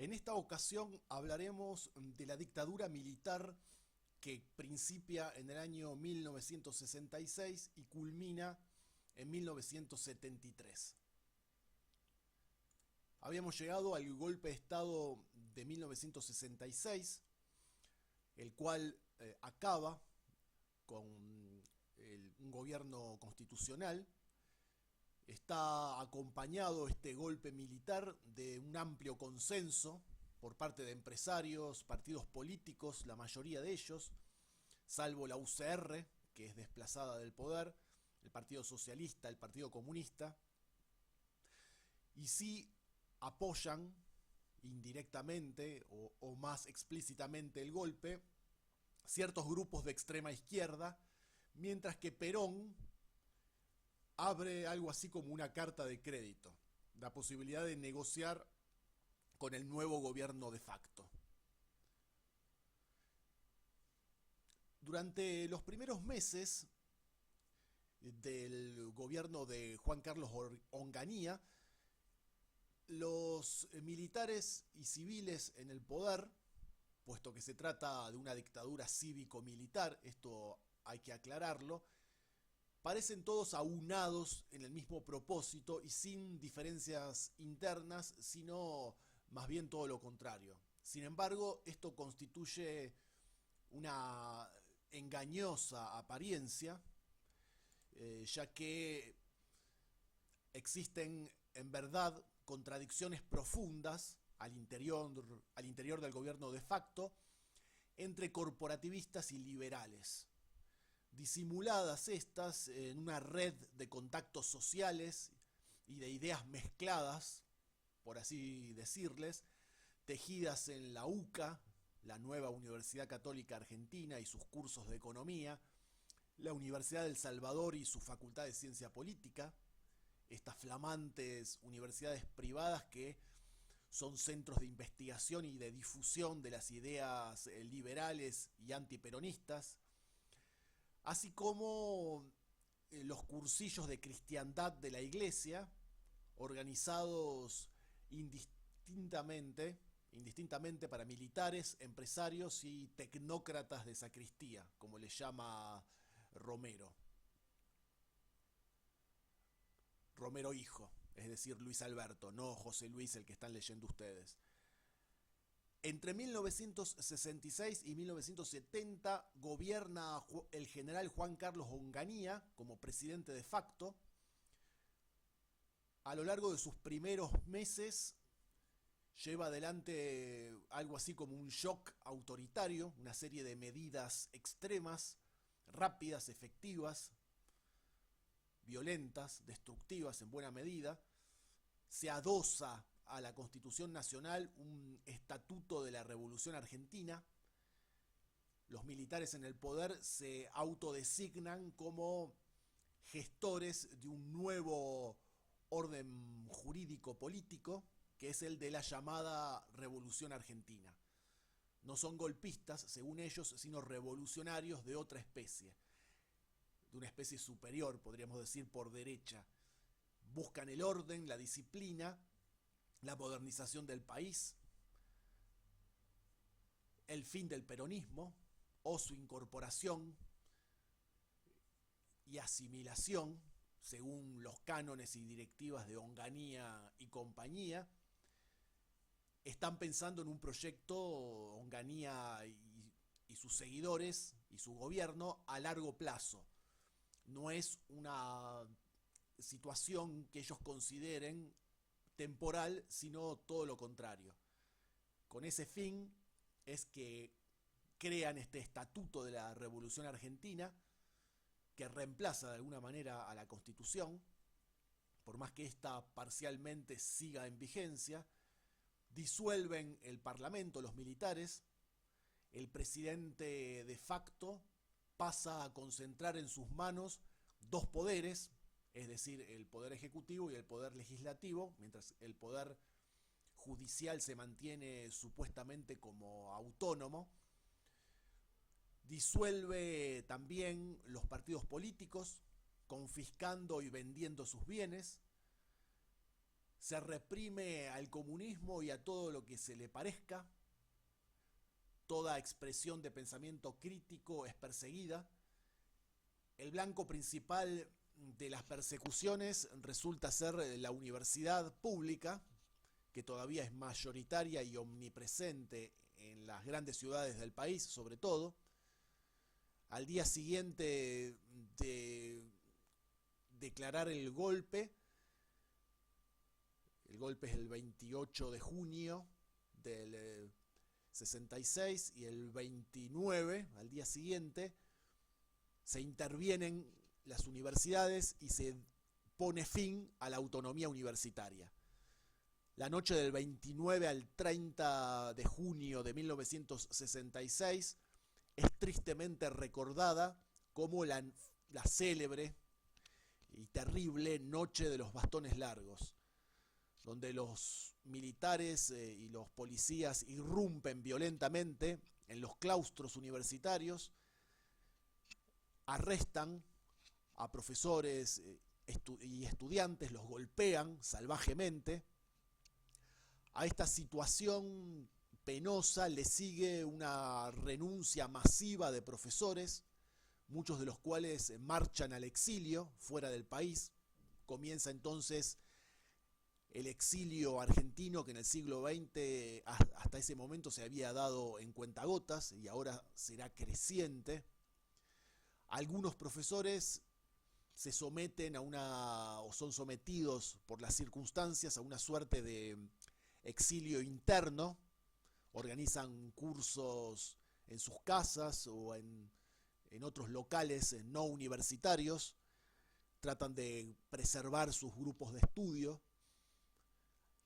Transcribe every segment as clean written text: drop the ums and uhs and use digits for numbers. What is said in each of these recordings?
En esta ocasión hablaremos de la dictadura militar que principia en el año 1966 y culmina en 1973. Habíamos llegado al golpe de Estado de 1966, el cual acaba con un gobierno constitucional. Está acompañado este golpe militar de un amplio consenso por parte de empresarios, partidos políticos, la mayoría de ellos, salvo la UCR, que es desplazada del poder, el Partido Socialista, el Partido Comunista, y sí apoyan indirectamente o más explícitamente el golpe ciertos grupos de extrema izquierda, mientras que Perón abre algo así como una carta de crédito, la posibilidad de negociar con el nuevo gobierno de facto. Durante los primeros meses del gobierno de Juan Carlos Onganía, los militares y civiles en el poder, puesto que se trata de una dictadura cívico-militar, esto hay que aclararlo, parecen todos aunados en el mismo propósito y sin diferencias internas, sino más bien todo lo contrario. Sin embargo, esto constituye una engañosa apariencia, ya que existen en verdad contradicciones profundas al interior del gobierno de facto entre corporativistas y liberales, disimuladas estas en una red de contactos sociales y de ideas mezcladas, por así decirles, tejidas en la UCA, la nueva Universidad Católica Argentina y sus cursos de economía, la Universidad del Salvador y su Facultad de Ciencia Política, estas flamantes universidades privadas que son centros de investigación y de difusión de las ideas liberales y antiperonistas, así como los cursillos de cristiandad de la iglesia, organizados indistintamente para militares, empresarios y tecnócratas de sacristía, como le llama Romero. Romero hijo, es decir, Luis Alberto, no José Luis el que están leyendo ustedes. Entre 1966 y 1970 gobierna el general Juan Carlos Onganía como presidente de facto. A lo largo de sus primeros meses lleva adelante algo así como un shock autoritario, una serie de medidas extremas, rápidas, efectivas, violentas, destructivas en buena medida. Se adosa a la Constitución Nacional un estatuto de la Revolución Argentina. Los militares en el poder se autodesignan como gestores de un nuevo orden jurídico político, que es el de la llamada Revolución Argentina. No son golpistas, según ellos, sino revolucionarios de otra especie, de una especie superior, podríamos decir, por derecha. Buscan el orden, la disciplina, la modernización del país, el fin del peronismo o su incorporación y asimilación según los cánones y directivas de Onganía y compañía. Están pensando en un proyecto, Onganía y sus seguidores y su gobierno, a largo plazo. No es una situación que ellos consideren temporal, sino todo lo contrario. Con ese fin es que crean este estatuto de la Revolución Argentina, que reemplaza de alguna manera a la Constitución, por más que ésta parcialmente siga en vigencia. Disuelven el Parlamento, los militares. El presidente de facto pasa a concentrar en sus manos dos poderes, es decir, el poder ejecutivo y el poder legislativo, mientras el poder judicial se mantiene supuestamente como autónomo. Disuelve también los partidos políticos, confiscando y vendiendo sus bienes. Se reprime al comunismo y a todo lo que se le parezca. Toda expresión de pensamiento crítico es perseguida. El blanco principal de las persecuciones resulta ser la universidad pública, que todavía es mayoritaria y omnipresente en las grandes ciudades del país, sobre todo. Al día siguiente de declarar el golpe es el 28 de junio del 66, y el 29, al día siguiente, se intervienen las universidades y se pone fin a la autonomía universitaria. La noche del 29 al 30 de junio de 1966 es tristemente recordada como la célebre y terrible Noche de los Bastones Largos, donde los militares y los policías irrumpen violentamente en los claustros universitarios, arrestan a profesores y estudiantes, los golpean salvajemente. A esta situación penosa le sigue una renuncia masiva de profesores, muchos de los cuales marchan al exilio fuera del país. Comienza entonces el exilio argentino, que en el siglo XX hasta ese momento se había dado en cuentagotas y ahora será creciente. Algunos profesores se someten o son sometidos por las circunstancias a una suerte de exilio interno, organizan cursos en sus casas o en otros locales no universitarios, tratan de preservar sus grupos de estudio.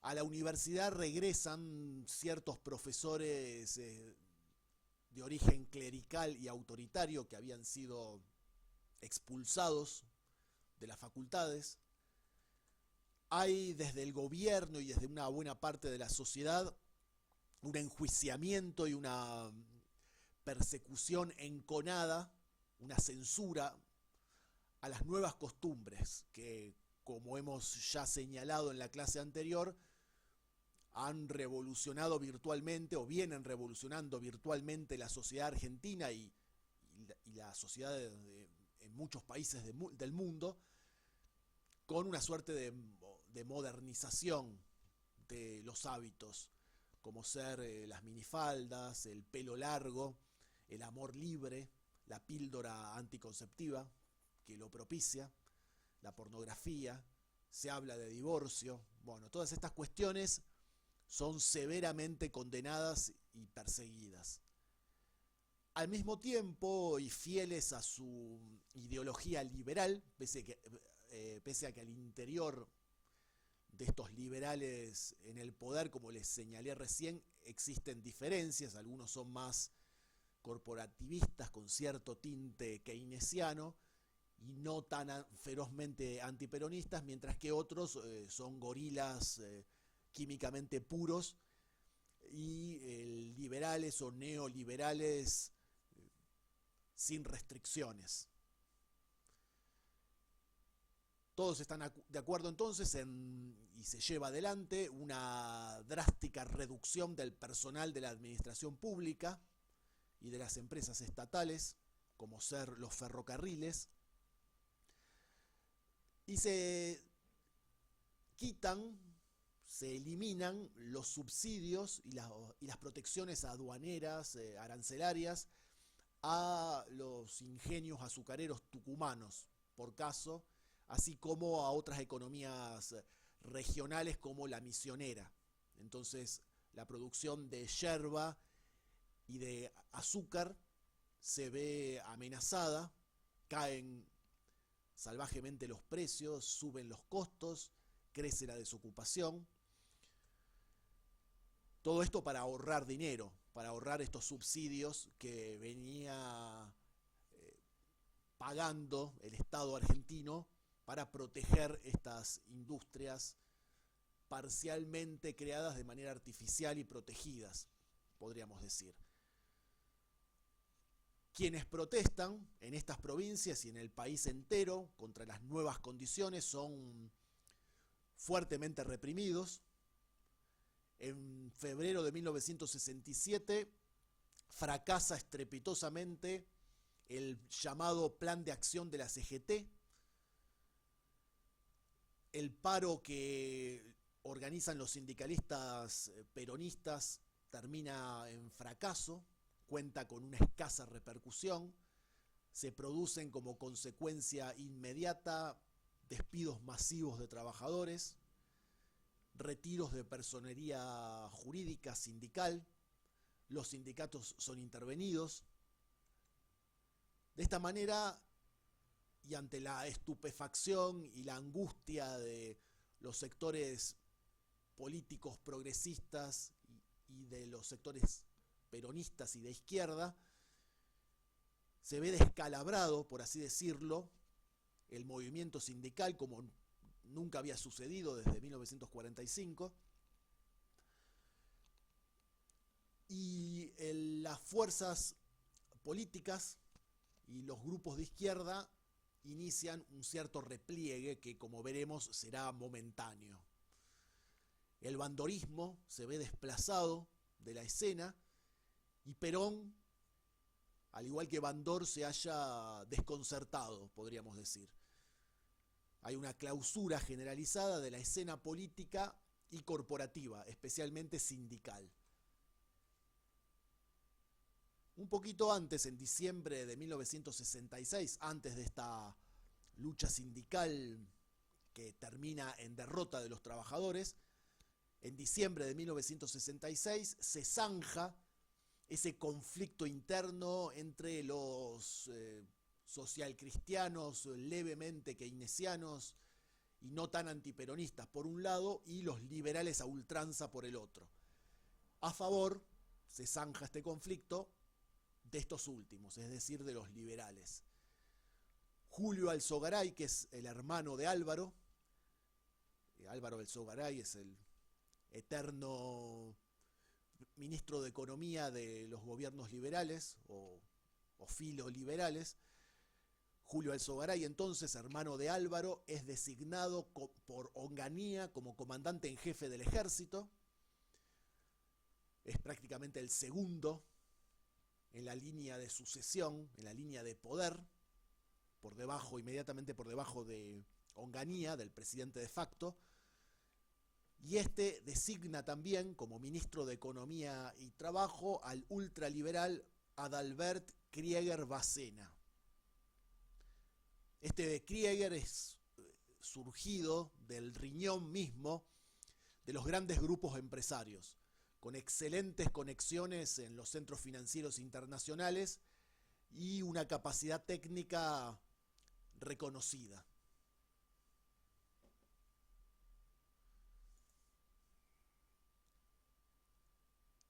A la universidad regresan ciertos profesores de origen clerical y autoritario que habían sido expulsados de las facultades. Hay desde el gobierno y desde una buena parte de la sociedad un enjuiciamiento y una persecución enconada, una censura a las nuevas costumbres que, como hemos ya señalado en la clase anterior, han revolucionado virtualmente o vienen revolucionando virtualmente la sociedad argentina y la sociedad en muchos países del mundo, con una suerte de modernización de los hábitos, como ser las minifaldas, el pelo largo, el amor libre, la píldora anticonceptiva que lo propicia, la pornografía, se habla de divorcio. Bueno, todas estas cuestiones son severamente condenadas y perseguidas. Al mismo tiempo, y fieles a su ideología liberal, pese a que al interior de estos liberales en el poder, como les señalé recién, existen diferencias. Algunos son más corporativistas con cierto tinte keynesiano y no tan ferozmente antiperonistas, mientras que otros son gorilas químicamente puros y liberales o neoliberales sin restricciones. Todos están de acuerdo entonces y se lleva adelante una drástica reducción del personal de la administración pública y de las empresas estatales, como ser los ferrocarriles, y se eliminan los subsidios y las protecciones aduaneras, arancelarias, a los ingenios azucareros tucumanos, por caso, así como a otras economías regionales como la misionera. Entonces, la producción de yerba y de azúcar se ve amenazada, caen salvajemente los precios, suben los costos, crece la desocupación. Todo esto para ahorrar dinero, para ahorrar estos subsidios que venía pagando el Estado argentino para proteger estas industrias parcialmente creadas de manera artificial y protegidas, podríamos decir. Quienes protestan en estas provincias y en el país entero contra las nuevas condiciones son fuertemente reprimidos. En febrero de 1967 fracasa estrepitosamente el llamado Plan de Acción de la CGT. El paro que organizan los sindicalistas peronistas termina en fracaso, cuenta con una escasa repercusión, se producen como consecuencia inmediata despidos masivos de trabajadores, retiros de personería jurídica sindical, los sindicatos son intervenidos. De esta manera, y ante la estupefacción y la angustia de los sectores políticos progresistas y de los sectores peronistas y de izquierda, se ve descalabrado, por así decirlo, el movimiento sindical como nunca había sucedido desde 1945, y las fuerzas políticas y los grupos de izquierda inician un cierto repliegue que, como veremos, será momentáneo. El bandorismo se ve desplazado de la escena y Perón, al igual que Bandor, se halla desconcertado, podríamos decir. Hay una clausura generalizada de la escena política y corporativa, especialmente sindical. Un poquito antes, en diciembre de 1966, antes de esta lucha sindical que termina en derrota de los trabajadores, en diciembre de 1966 se zanja ese conflicto interno entre los socialcristianos levemente keynesianos y no tan antiperonistas por un lado, y los liberales a ultranza por el otro. A favor se zanja este conflicto de estos últimos, es decir, de los liberales. Julio Alzogaray, que es el hermano de Álvaro, Álvaro Alzogaray es el eterno ministro de Economía de los gobiernos liberales o filoliberales. Julio Alzogaray, entonces, hermano de Álvaro, es designado por Onganía como comandante en jefe del ejército. Es prácticamente el segundo en la línea de sucesión, en la línea de poder, inmediatamente por debajo de Onganía, del presidente de facto. Y este designa también como ministro de Economía y Trabajo al ultraliberal Adalbert Krieger Bacena. Este Krieger es surgido del riñón mismo de los grandes grupos empresarios, con excelentes conexiones en los centros financieros internacionales y una capacidad técnica reconocida.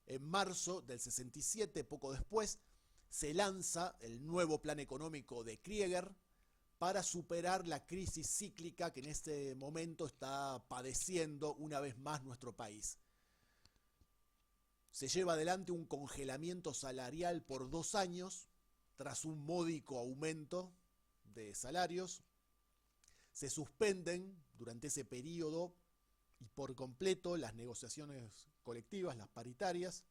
En marzo del 67, poco después, se lanza el nuevo plan económico de Krieger para superar la crisis cíclica que en este momento está padeciendo una vez más nuestro país. Se lleva adelante un congelamiento salarial por 2 años, tras un módico aumento de salarios. Se suspenden durante ese periodo y por completo las negociaciones colectivas, las paritarias.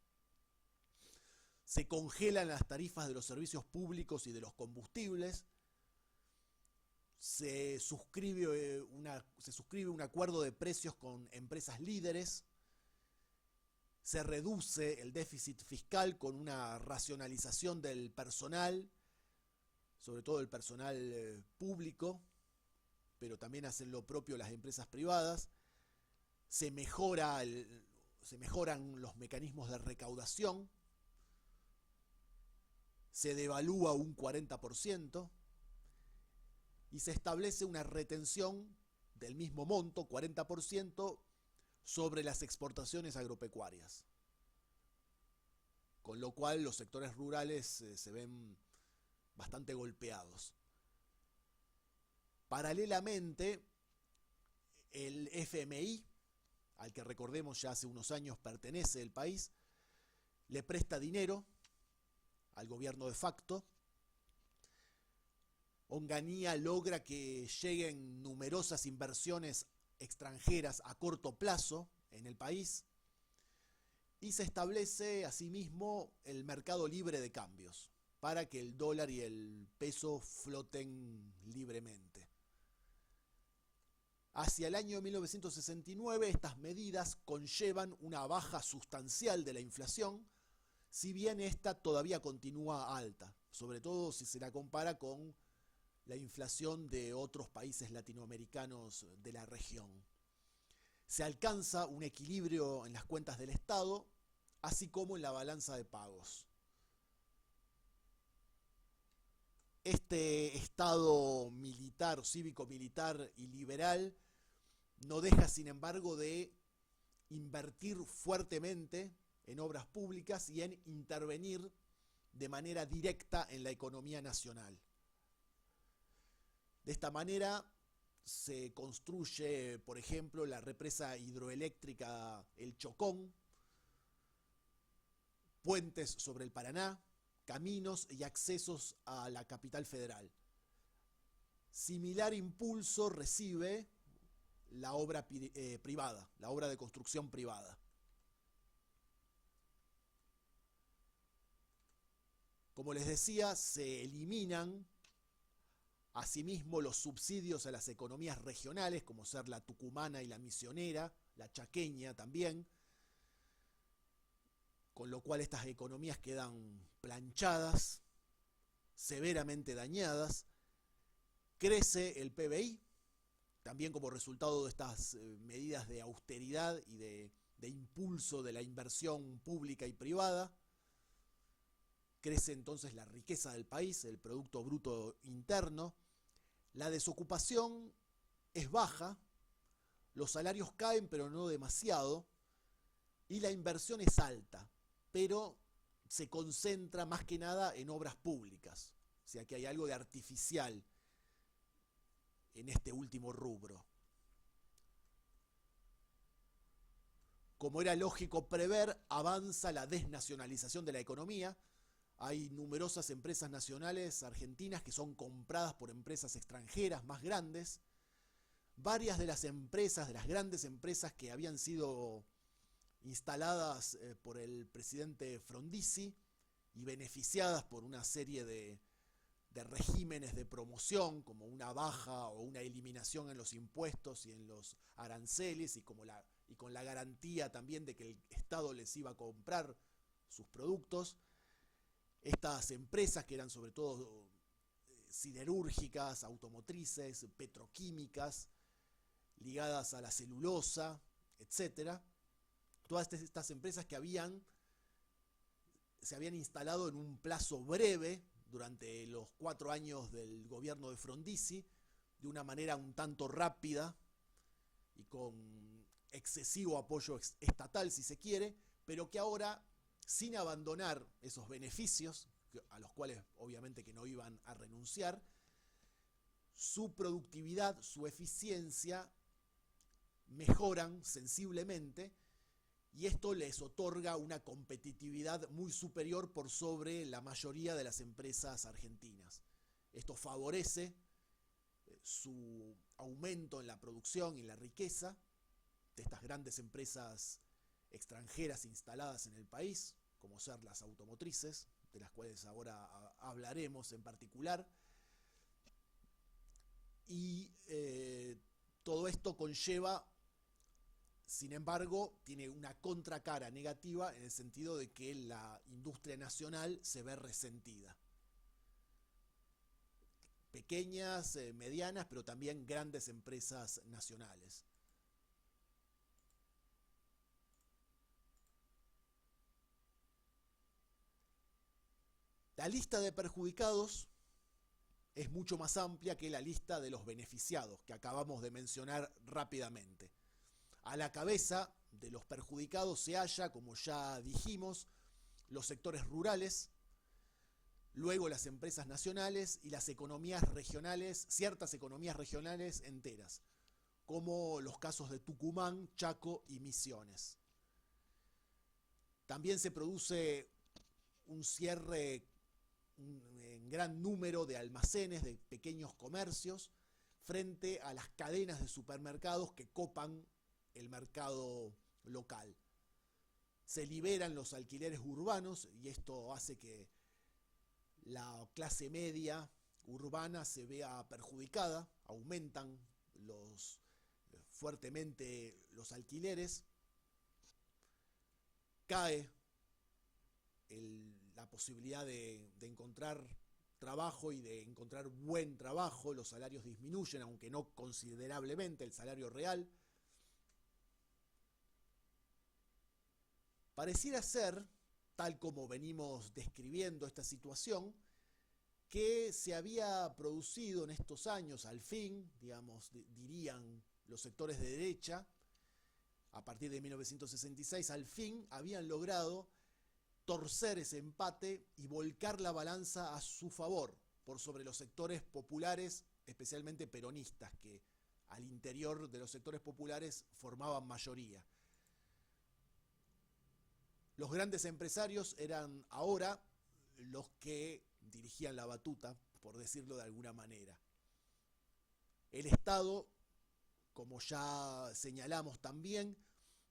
Se congelan las tarifas de los servicios públicos y de los combustibles. Se suscribe un acuerdo de precios con empresas líderes. Se reduce el déficit fiscal con una racionalización del personal, sobre todo el personal público, pero también hacen lo propio las empresas privadas. Se mejoran los mecanismos de recaudación. Se devalúa un 40% y se establece una retención del mismo monto, 40%, sobre las exportaciones agropecuarias. Con lo cual los sectores rurales se ven bastante golpeados. Paralelamente, el FMI, al que recordemos ya hace unos años pertenece el país, le presta dinero al gobierno de facto. Onganía logra que lleguen numerosas inversiones extranjeras a corto plazo en el país y se establece asimismo el mercado libre de cambios para que el dólar y el peso floten libremente. Hacia el año 1969 estas medidas conllevan una baja sustancial de la inflación, si bien esta todavía continúa alta, sobre todo si se la compara con la inflación de otros países latinoamericanos de la región. Se alcanza un equilibrio en las cuentas del Estado, así como en la balanza de pagos. Este Estado militar, cívico-militar y liberal no deja, sin embargo, de invertir fuertemente en obras públicas y en intervenir de manera directa en la economía nacional. De esta manera se construye, por ejemplo, la represa hidroeléctrica El Chocón, puentes sobre el Paraná, caminos y accesos a la capital federal. Similar impulso recibe la obra privada, la obra de construcción privada. Como les decía, se eliminan asimismo los subsidios a las economías regionales, como ser la tucumana y la misionera, la chaqueña también, con lo cual estas economías quedan planchadas, severamente dañadas. Crece el PBI, también como resultado de estas medidas de austeridad y de impulso de la inversión pública y privada. Crece entonces la riqueza del país, el Producto Bruto Interno. La desocupación es baja, los salarios caen pero no demasiado, y la inversión es alta, pero se concentra más que nada en obras públicas. O sea que hay algo de artificial en este último rubro. Como era lógico prever, avanza la desnacionalización de la economía. Hay numerosas empresas nacionales argentinas que son compradas por empresas extranjeras más grandes. Varias de las empresas, de las grandes empresas que habían sido instaladas por el presidente Frondizi y beneficiadas por una serie de regímenes de promoción, como una baja o una eliminación en los impuestos y en los aranceles, y con la garantía también de que el Estado les iba a comprar sus productos. Estas empresas, que eran sobre todo siderúrgicas, automotrices, petroquímicas, ligadas a la celulosa, etc. Todas estas empresas que se habían instalado en un plazo breve durante los 4 años del gobierno de Frondizi, de una manera un tanto rápida y con excesivo apoyo estatal, si se quiere, pero que ahora, sin abandonar esos beneficios, a los cuales obviamente que no iban a renunciar, su productividad, su eficiencia mejoran sensiblemente, y esto les otorga una competitividad muy superior por sobre la mayoría de las empresas argentinas. Esto favorece su aumento en la producción y en la riqueza de estas grandes empresas extranjeras instaladas en el país, como ser las automotrices, de las cuales ahora hablaremos en particular. Y todo esto conlleva, sin embargo, tiene una contracara negativa en el sentido de que la industria nacional se ve resentida. Pequeñas, medianas, pero también grandes empresas nacionales. La lista de perjudicados es mucho más amplia que la lista de los beneficiados que acabamos de mencionar rápidamente. A la cabeza de los perjudicados se halla, como ya dijimos, los sectores rurales, luego las empresas nacionales y las economías regionales, ciertas economías regionales enteras, como los casos de Tucumán, Chaco y Misiones. También se produce un cierre en gran número de almacenes, de pequeños comercios, frente a las cadenas de supermercados que copan el mercado local. Se liberan los alquileres urbanos y esto hace que la clase media urbana se vea perjudicada, aumentan fuertemente los alquileres, cae la posibilidad de encontrar trabajo y de encontrar buen trabajo, los salarios disminuyen, aunque no considerablemente, el salario real. Pareciera ser, tal como venimos describiendo esta situación, que se había producido en estos años, al fin, digamos, dirían los sectores de derecha, a partir de 1966, al fin habían logrado torcer ese empate y volcar la balanza a su favor, por sobre los sectores populares, especialmente peronistas, que al interior de los sectores populares formaban mayoría. Los grandes empresarios eran ahora los que dirigían la batuta, por decirlo de alguna manera. El Estado, como ya señalamos también,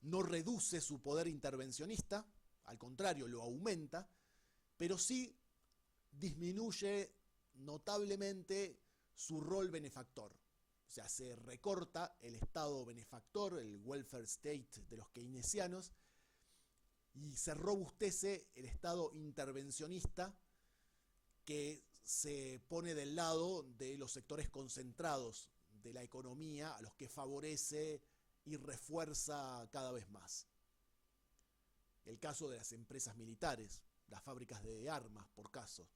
no reduce su poder intervencionista, al contrario, lo aumenta, pero sí disminuye notablemente su rol benefactor. O sea, se recorta el Estado benefactor, el welfare state de los keynesianos, y se robustece el Estado intervencionista que se pone del lado de los sectores concentrados de la economía, a los que favorece y refuerza cada vez más. El caso de las empresas militares, las fábricas de armas, por caso.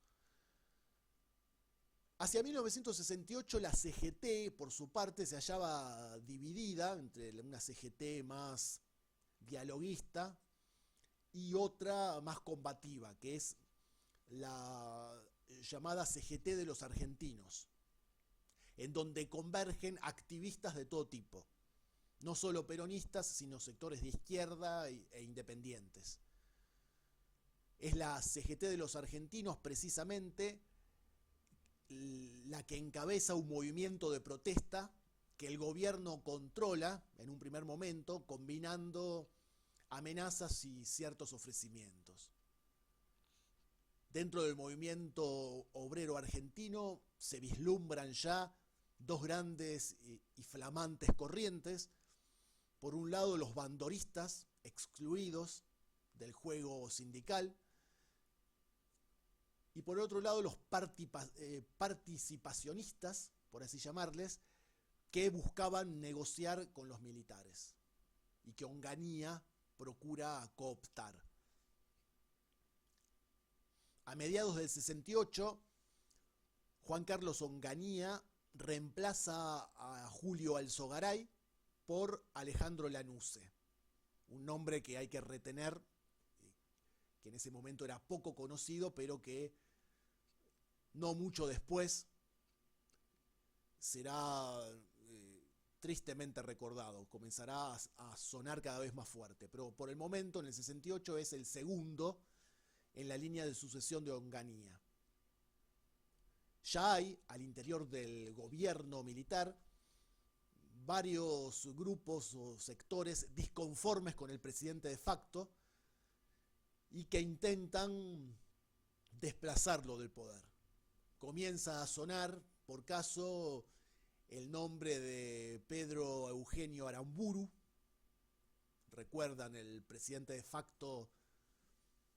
Hacia 1968 la CGT, por su parte, se hallaba dividida entre una CGT más dialoguista y otra más combativa, que es la llamada CGT de los argentinos, en donde convergen activistas de todo tipo, no solo peronistas, sino sectores de izquierda e independientes. Es la CGT de los argentinos precisamente la que encabeza un movimiento de protesta que el gobierno controla en un primer momento, combinando amenazas y ciertos ofrecimientos. Dentro del movimiento obrero argentino se vislumbran ya dos grandes y flamantes corrientes. Por un lado, los bandoristas, excluidos del juego sindical, y por otro lado, los participacionistas, por así llamarles, que buscaban negociar con los militares y que Onganía procura cooptar. A mediados del 68, Juan Carlos Onganía reemplaza a Julio Alzogaray por Alejandro Lanusse, un nombre que hay que retener, que en ese momento era poco conocido, pero que no mucho después será tristemente recordado, comenzará a sonar cada vez más fuerte, pero por el momento, en el 68, es el segundo en la línea de sucesión de Onganía. Ya hay, al interior del gobierno militar, varios grupos o sectores disconformes con el presidente de facto y que intentan desplazarlo del poder. Comienza a sonar, por caso, el nombre de Pedro Eugenio Aramburu. Recuerdan, el presidente de facto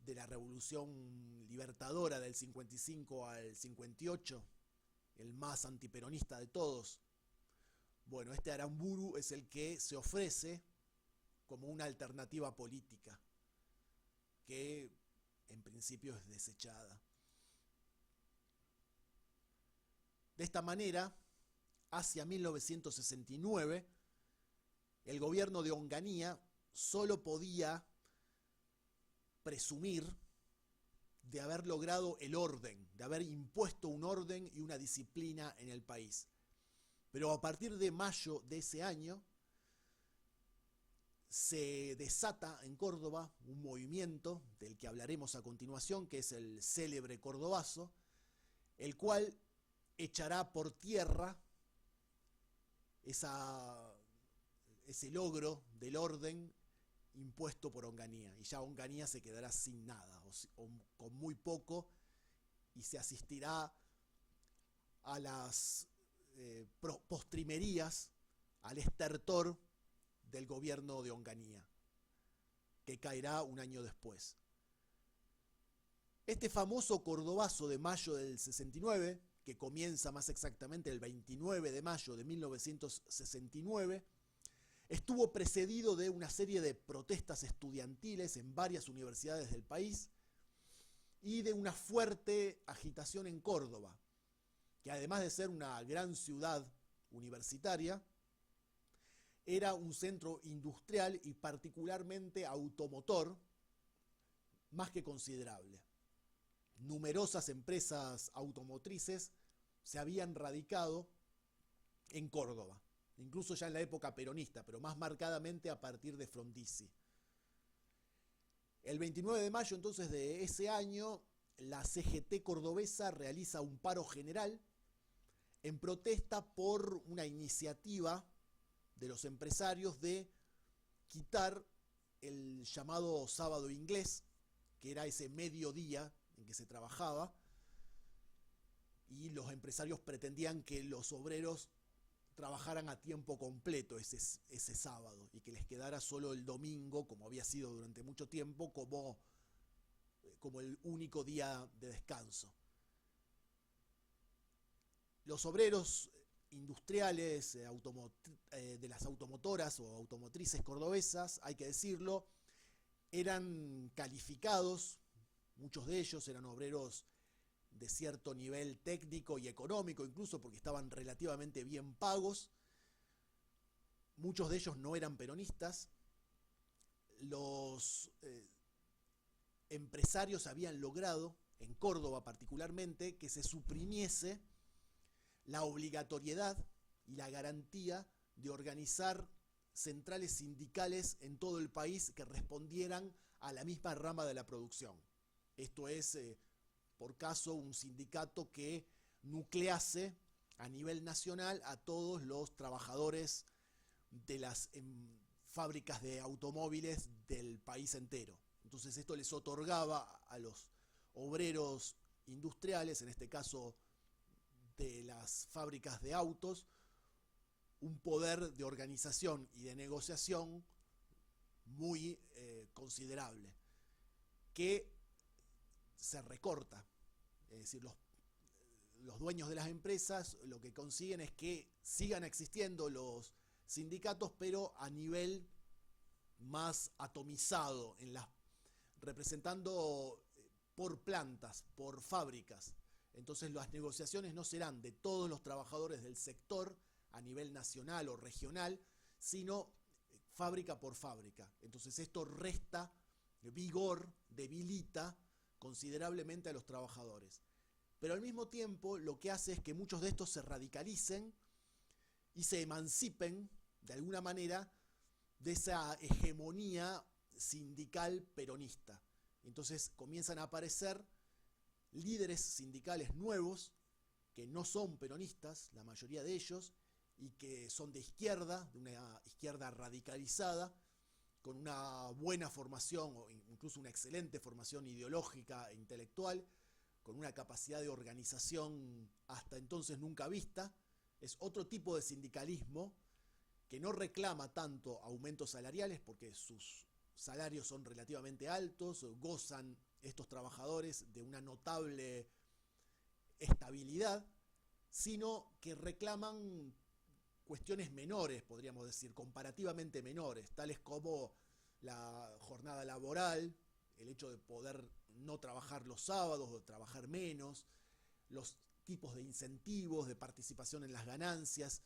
de la Revolución Libertadora del 55 al 58, el más antiperonista de todos. Bueno, este Aramburu es el que se ofrece como una alternativa política, que en principio es desechada. De esta manera, hacia 1969, el gobierno de Onganía solo podía presumir de haber logrado el orden, de haber impuesto un orden y una disciplina en el país. Pero a partir de mayo de ese año se desata en Córdoba un movimiento del que hablaremos a continuación, que es el célebre Cordobazo, el cual echará por tierra esa, ese logro del orden impuesto por Onganía. Y ya Onganía se quedará sin nada, o con muy poco, y se asistirá a las postrimerías, al estertor del gobierno de Onganía, que caerá un año después. Este famoso Cordobazo de mayo del 69, que comienza más exactamente el 29 de mayo de 1969, estuvo precedido de una serie de protestas estudiantiles en varias universidades del país y de una fuerte agitación en Córdoba, que además de ser una gran ciudad universitaria, era un centro industrial y particularmente automotor más que considerable. Numerosas empresas automotrices se habían radicado en Córdoba, incluso ya en la época peronista, pero más marcadamente a partir de Frondizi. El 29 de mayo entonces de ese año, la CGT cordobesa realiza un paro general en protesta por una iniciativa de los empresarios de quitar el llamado sábado inglés, que era ese mediodía en que se trabajaba, y los empresarios pretendían que los obreros trabajaran a tiempo completo ese sábado y que les quedara solo el domingo, como había sido durante mucho tiempo, como el único día de descanso. Los obreros industriales de las automotoras o automotrices cordobesas, hay que decirlo, eran calificados, muchos de ellos eran obreros de cierto nivel técnico y económico, incluso porque estaban relativamente bien pagos. Muchos de ellos no eran peronistas. Los empresarios habían logrado, en Córdoba particularmente, que se suprimiese la obligatoriedad y la garantía de organizar centrales sindicales en todo el país que respondieran a la misma rama de la producción. Esto es, por caso, un sindicato que nuclease a nivel nacional a todos los trabajadores de las fábricas de automóviles del país entero. Entonces esto les otorgaba a los obreros industriales, en este caso de las fábricas de autos, un poder de organización y de negociación muy considerable, que se recorta. Es decir, los dueños de las empresas lo que consiguen es que sigan existiendo los sindicatos, pero a nivel más atomizado, representando por plantas, por fábricas. Entonces las negociaciones no serán de todos los trabajadores del sector a nivel nacional o regional, sino fábrica por fábrica. Entonces esto resta vigor, debilita considerablemente a los trabajadores. Pero al mismo tiempo lo que hace es que muchos de estos se radicalicen y se emancipen de alguna manera de esa hegemonía sindical peronista. Entonces comienzan a aparecer líderes sindicales nuevos que no son peronistas, la mayoría de ellos, y que son de izquierda, de una izquierda radicalizada, con una buena formación o incluso una excelente formación ideológica e intelectual, con una capacidad de organización hasta entonces nunca vista. Es otro tipo de sindicalismo que no reclama tanto aumentos salariales porque sus salarios son relativamente altos, gozan estos trabajadores de una notable estabilidad, sino que reclaman cuestiones menores, podríamos decir, comparativamente menores, tales como la jornada laboral, el hecho de poder no trabajar los sábados o trabajar menos, los tipos de incentivos, de participación en las ganancias,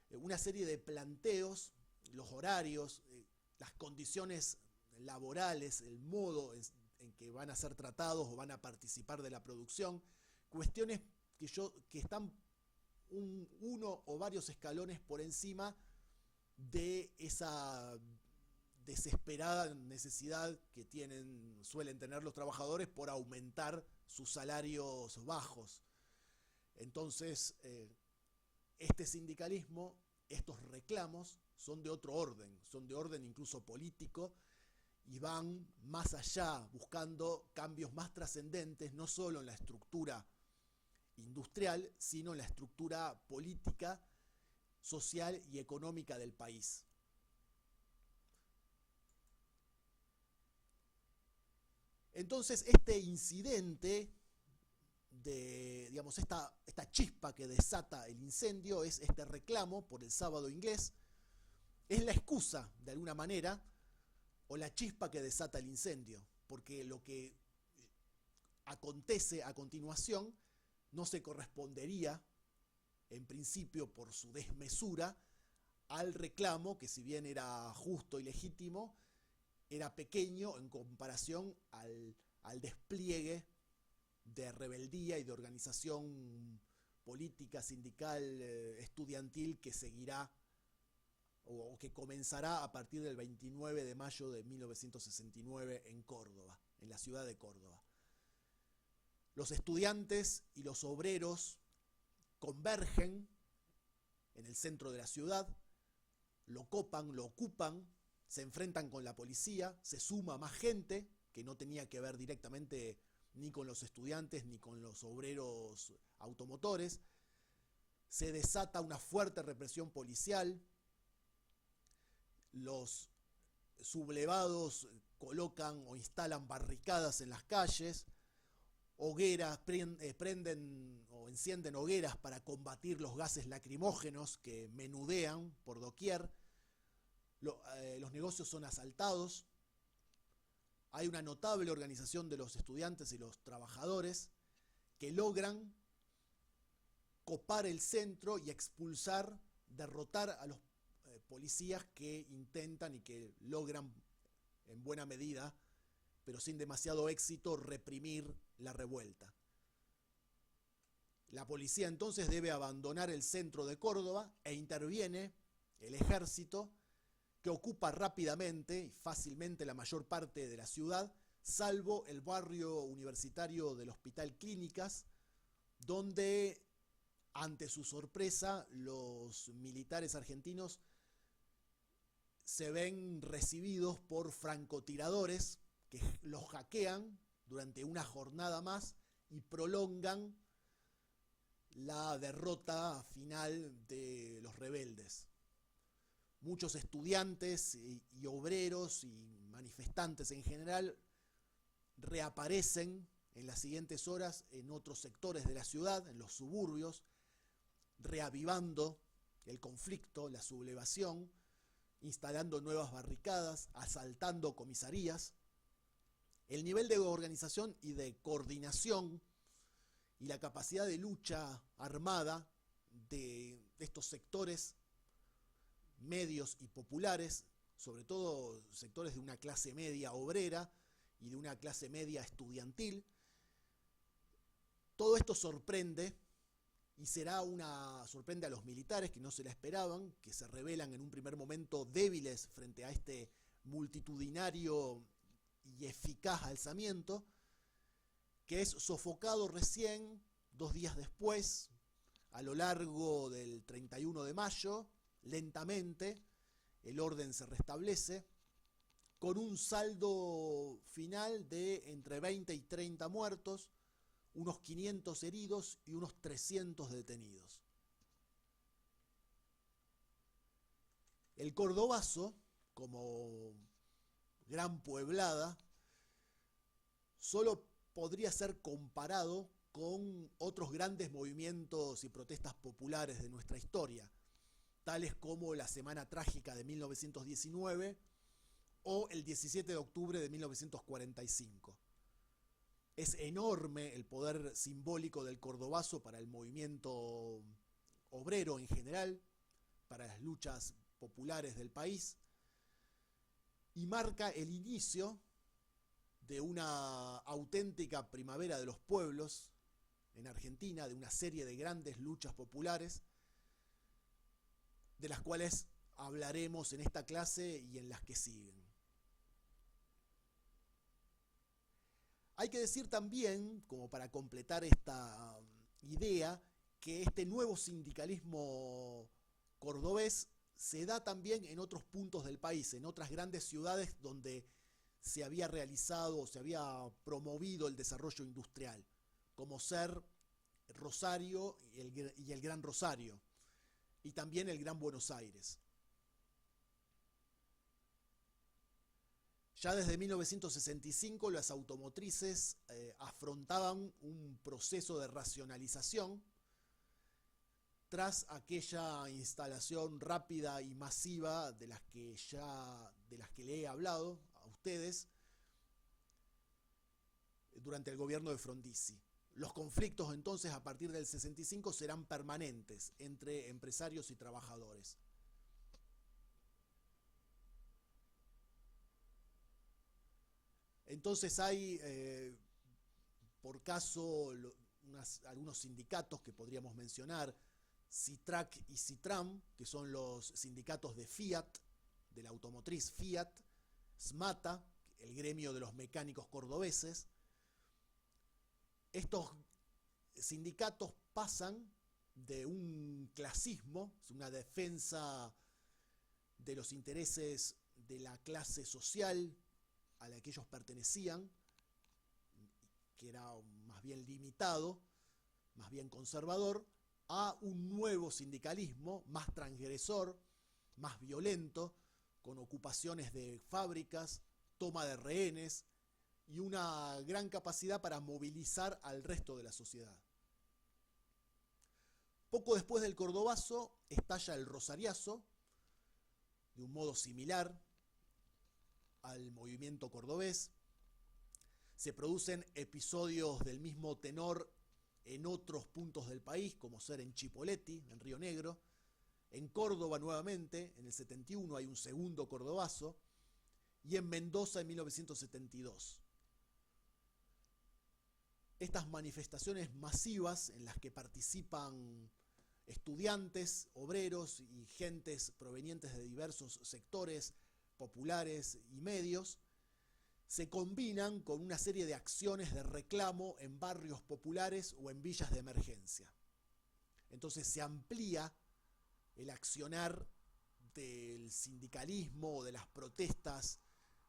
una serie de planteos, los horarios, las condiciones laborales, el modo en que van a ser tratados o van a participar de la producción, cuestiones que están uno o varios escalones por encima de esa desesperada necesidad que suelen tener los trabajadores por aumentar sus salarios bajos. Entonces, este sindicalismo estos reclamos son de otro orden, son de orden incluso político, y van más allá, buscando cambios más trascendentes, no solo en la estructura industrial, sino en la estructura política, social y económica del país. Entonces, este incidente, digamos, esta chispa que desata el incendio, es este reclamo por el sábado inglés, es la excusa, de alguna manera, o la chispa que desata el incendio, porque lo que acontece a continuación no se correspondería, en principio por su desmesura, al reclamo, que si bien era justo y legítimo, era pequeño en comparación al despliegue de rebeldía y de organización política, sindical, estudiantil que seguirá o que comenzará a partir del 29 de mayo de 1969 en Córdoba, en la ciudad de Córdoba. Los estudiantes y los obreros convergen en el centro de la ciudad, lo copan, lo ocupan, se enfrentan con la policía, se suma más gente que no tenía que ver directamente ni con los estudiantes ni con los obreros automotores, se desata una fuerte represión policial, los sublevados colocan o instalan barricadas en las calles, hogueras, prenden o encienden hogueras para combatir los gases lacrimógenos que menudean por doquier, los negocios son asaltados, hay una notable organización de los estudiantes y los trabajadores que logran copar el centro y expulsar, derrotar a los policías que intentan y que logran en buena medida, pero sin demasiado éxito, reprimir la revuelta. La policía entonces debe abandonar el centro de Córdoba e interviene el ejército, que ocupa rápidamente y fácilmente la mayor parte de la ciudad, salvo el barrio universitario del Hospital Clínicas, donde, ante su sorpresa, los militares argentinos se ven recibidos por francotiradores que los hackean durante una jornada más y prolongan la derrota final de los rebeldes. Muchos estudiantes y obreros y manifestantes en general reaparecen en las siguientes horas en otros sectores de la ciudad, en los suburbios, reavivando el conflicto, la sublevación, instalando nuevas barricadas, asaltando comisarías. El nivel de organización y de coordinación y la capacidad de lucha armada de estos sectores medios y populares, sobre todo sectores de una clase media obrera y de una clase media estudiantil, todo esto sorprende y sorprende a los militares que no se la esperaban, que se revelan en un primer momento débiles frente a este multitudinario y eficaz alzamiento, que es sofocado recién 2 días después, a lo largo del 31 de mayo, lentamente, el orden se restablece, con un saldo final de entre 20 y 30 muertos, unos 500 heridos y unos 300 detenidos. El cordobazo, como gran pueblada, solo podría ser comparado con otros grandes movimientos y protestas populares de nuestra historia, tales como la Semana Trágica de 1919 o el 17 de octubre de 1945. Es enorme el poder simbólico del cordobazo para el movimiento obrero en general, para las luchas populares del país, y marca el inicio de una auténtica primavera de los pueblos en Argentina, de una serie de grandes luchas populares, de las cuales hablaremos en esta clase y en las que siguen. Hay que decir también, como para completar esta idea, que este nuevo sindicalismo cordobés se da también en otros puntos del país, en otras grandes ciudades donde se había realizado o se había promovido el desarrollo industrial, como ser Rosario y el Gran Rosario, y también el Gran Buenos Aires. Ya desde 1965 las automotrices afrontaban un proceso de racionalización tras aquella instalación rápida y masiva de las que le he hablado a ustedes durante el gobierno de Frondizi. Los conflictos entonces a partir del 65 serán permanentes entre empresarios y trabajadores. Entonces hay, por caso, algunos sindicatos que podríamos mencionar, Citrac y Citram, que son los sindicatos de Fiat, de la automotriz Fiat, SMATA, el gremio de los mecánicos cordobeses. Estos sindicatos pasan de un clasismo, una defensa de los intereses de la clase social a la que ellos pertenecían, que era más bien limitado, más bien conservador, a un nuevo sindicalismo más transgresor, más violento, con ocupaciones de fábricas, toma de rehenes y una gran capacidad para movilizar al resto de la sociedad. Poco después del cordobazo estalla el rosariazo, de un modo similar al movimiento cordobés. Se producen episodios del mismo tenor en otros puntos del país, como ser en Chipoleti, en Río Negro. En Córdoba nuevamente, en el 71 hay un segundo cordobazo, y en Mendoza en 1972. Estas manifestaciones masivas en las que participan estudiantes, obreros y gentes provenientes de diversos sectores populares y medios, se combinan con una serie de acciones de reclamo en barrios populares o en villas de emergencia. Entonces se amplía el accionar del sindicalismo o de las protestas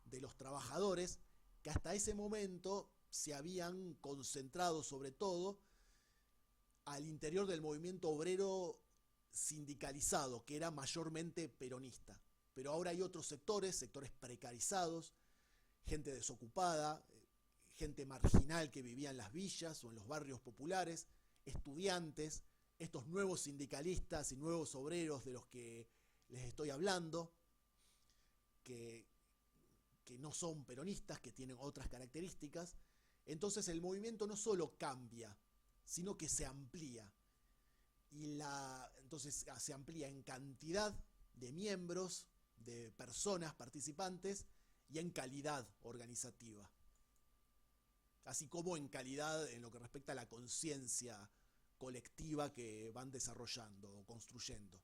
de los trabajadores, que hasta ese momento se habían concentrado sobre todo al interior del movimiento obrero sindicalizado, que era mayormente peronista. Pero ahora hay otros sectores precarizados, gente desocupada, gente marginal que vivía en las villas o en los barrios populares, estudiantes, estos nuevos sindicalistas y nuevos obreros de los que les estoy hablando, que no son peronistas, que tienen otras características. Entonces el movimiento no solo cambia, sino que se amplía. Entonces se amplía en cantidad de miembros, de personas participantes, y en calidad organizativa, así como en calidad en lo que respecta a la conciencia colectiva que van desarrollando o construyendo.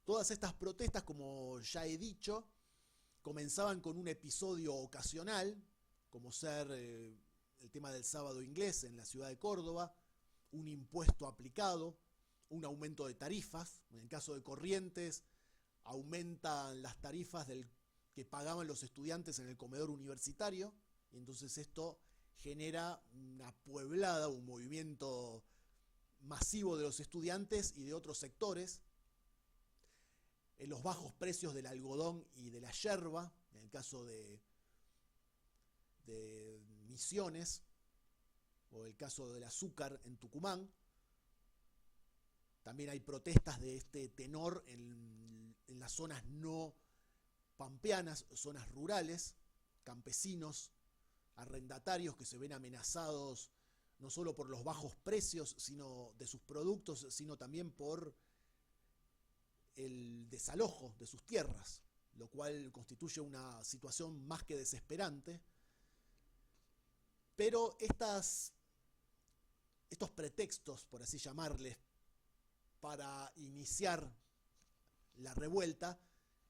Todas estas protestas, como ya he dicho, comenzaban con un episodio ocasional, como ser el tema del sábado inglés en la ciudad de Córdoba, un impuesto aplicado, un aumento de tarifas. En el caso de Corrientes, aumentan las tarifas que pagaban los estudiantes en el comedor universitario, y entonces esto genera una pueblada, un movimiento masivo de los estudiantes y de otros sectores. En los bajos precios del algodón y de la yerba, en el caso de Misiones, o el caso del azúcar en Tucumán. También hay protestas de este tenor en las zonas no pampeanas, zonas rurales, campesinos, arrendatarios que se ven amenazados no solo por los bajos precios de sus productos, sino también por el desalojo de sus tierras, lo cual constituye una situación más que desesperante. Pero estos pretextos, por así llamarles, para iniciar la revuelta,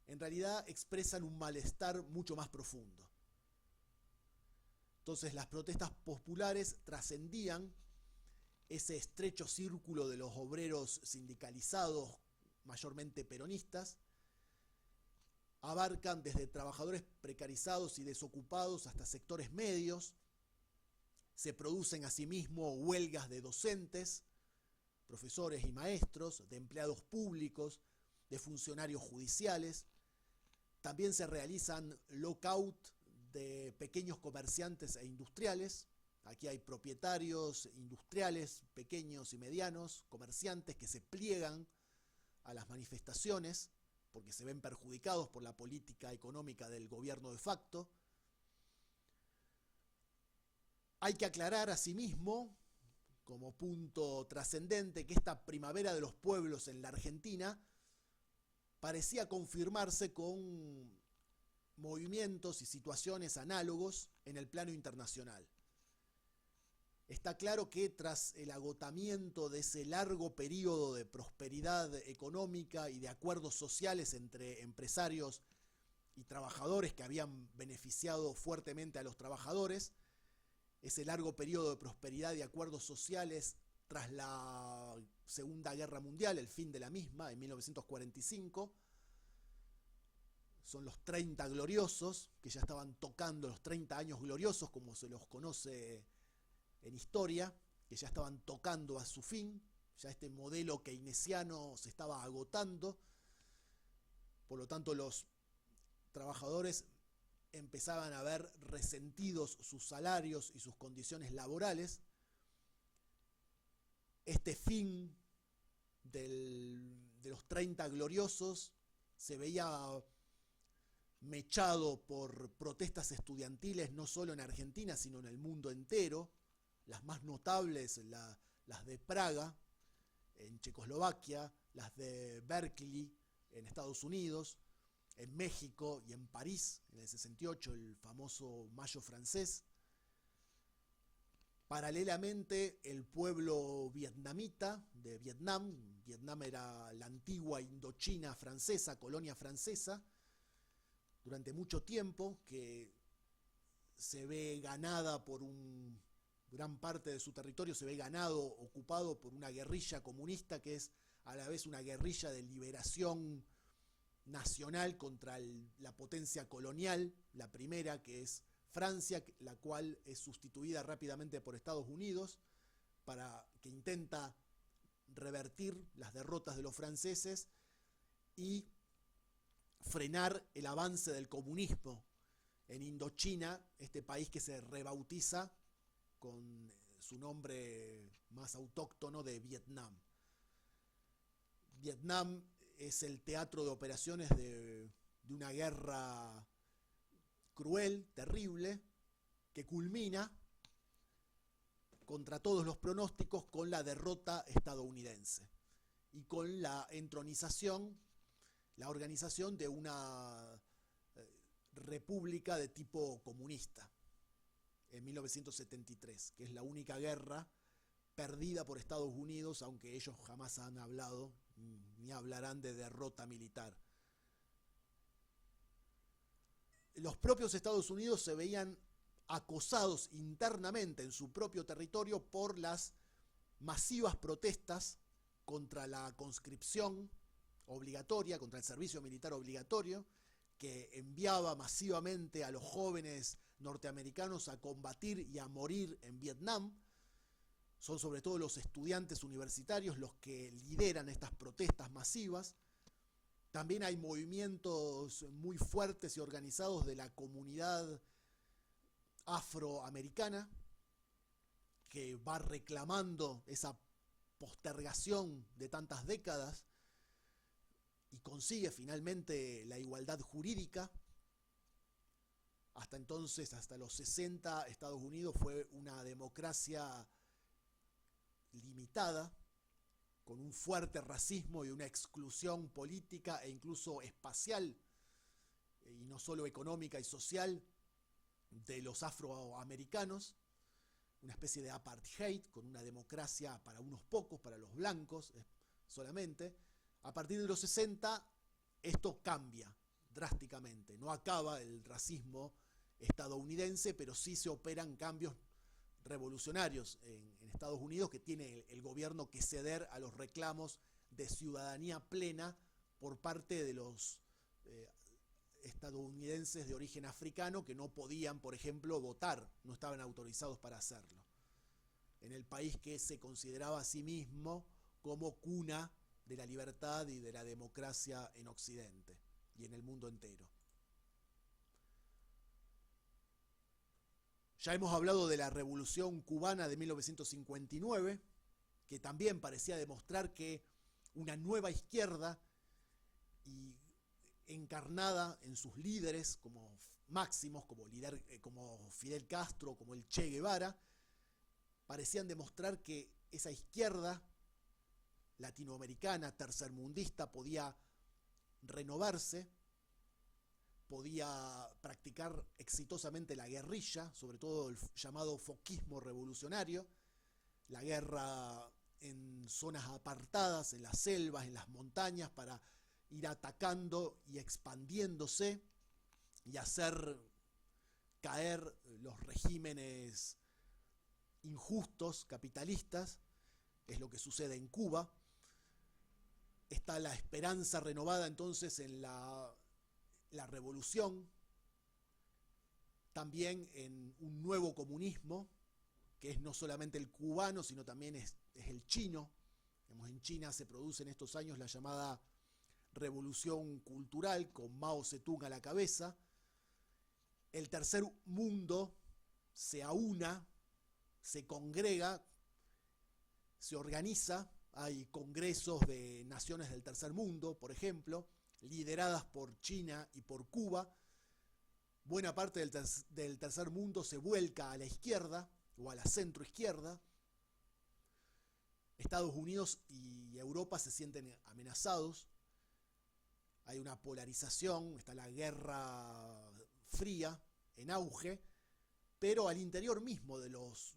en realidad expresan un malestar mucho más profundo. Entonces las protestas populares trascendían ese estrecho círculo de los obreros sindicalizados mayormente peronistas, abarcan desde trabajadores precarizados y desocupados hasta sectores medios. Se producen asimismo huelgas de docentes, profesores y maestros, de empleados públicos, de funcionarios judiciales. También se realizan lockout de pequeños comerciantes e industriales. Aquí hay propietarios industriales, pequeños y medianos, comerciantes que se pliegan a las manifestaciones porque se ven perjudicados por la política económica del gobierno de facto. Hay que aclarar asimismo, como punto trascendente, que esta primavera de los pueblos en la Argentina parecía confirmarse con movimientos y situaciones análogos en el plano internacional. Está claro que tras el agotamiento de ese largo periodo de prosperidad económica y de acuerdos sociales entre empresarios y trabajadores que habían beneficiado fuertemente a los trabajadores, ese largo periodo de prosperidad y acuerdos sociales tras la Segunda Guerra Mundial, el fin de la misma, en 1945, son los 30 gloriosos, que ya estaban tocando los 30 años gloriosos, como se los conoce en historia, que ya estaban tocando a su fin, ya este modelo keynesiano se estaba agotando, por lo tanto los trabajadores empezaban a ver resentidos sus salarios y sus condiciones laborales. Este fin de los 30 gloriosos se veía mechado por protestas estudiantiles no solo en Argentina, sino en el mundo entero. Las más notables, las de Praga, en Checoslovaquia, las de Berkeley, en Estados Unidos, en México y en París, en el 68, el famoso Mayo francés. Paralelamente, el pueblo vietnamita de Vietnam, Vietnam era la antigua Indochina francesa, colonia francesa, durante mucho tiempo, que se ve ganada por gran parte de su territorio se ve ganado, ocupado por una guerrilla comunista que es a la vez una guerrilla de liberación nacional contra la potencia colonial, la primera, que es Francia, la cual es sustituida rápidamente por Estados Unidos, que intenta revertir las derrotas de los franceses y frenar el avance del comunismo en Indochina, este país que se rebautiza con su nombre más autóctono de Vietnam. Vietnam es el teatro de operaciones de una guerra cruel, terrible, que culmina, contra todos los pronósticos, con la derrota estadounidense y con la entronización, la organización de una república de tipo comunista en 1973, que es la única guerra perdida por Estados Unidos, aunque ellos jamás han hablado ni hablarán de derrota militar. Los propios Estados Unidos se veían acosados internamente en su propio territorio por las masivas protestas contra la conscripción obligatoria, contra el servicio militar obligatorio, que enviaba masivamente a los jóvenes norteamericanos a combatir y a morir en Vietnam. Son sobre todo los estudiantes universitarios los que lideran estas protestas masivas. También hay movimientos muy fuertes y organizados de la comunidad afroamericana que va reclamando esa postergación de tantas décadas y consigue finalmente la igualdad jurídica. Hasta entonces, hasta los 60, Estados Unidos fue una democracia limitada, con un fuerte racismo y una exclusión política e incluso espacial, y no solo económica y social, de los afroamericanos, una especie de apartheid, con una democracia para unos pocos, para los blancos solamente. A partir de los 60, esto cambia drásticamente. No acaba el racismo estadounidense, pero sí se operan cambios revolucionarios en Estados Unidos, que tiene el gobierno que ceder a los reclamos de ciudadanía plena por parte de los estadounidenses de origen africano que no podían, por ejemplo, votar, no estaban autorizados para hacerlo, en el país que se consideraba a sí mismo como cuna de la libertad y de la democracia en Occidente y en el mundo entero. Ya hemos hablado de la Revolución Cubana de 1959, que también parecía demostrar que una nueva izquierda, y encarnada en sus líderes como máximos, como Fidel Castro, como el Che Guevara, parecían demostrar que esa izquierda latinoamericana, tercermundista, podía renovarse, podía practicar exitosamente la guerrilla, sobre todo el llamado foquismo revolucionario, la guerra en zonas apartadas, en las selvas, en las montañas, para ir atacando y expandiéndose y hacer caer los regímenes injustos, capitalistas. Es lo que sucede en Cuba. Está la esperanza renovada entonces en la revolución, también en un nuevo comunismo, que es no solamente el cubano, sino también es el chino. En China se produce en estos años la llamada revolución cultural, con Mao Zedong a la cabeza. El tercer mundo se aúna, se congrega, se organiza. Hay congresos de naciones del tercer mundo, por ejemplo, lideradas por China y por Cuba. Buena parte del tercer mundo se vuelca a la izquierda o a la centroizquierda. Estados Unidos y Europa se sienten amenazados. Hay una polarización, está la Guerra Fría en auge, pero al interior mismo de los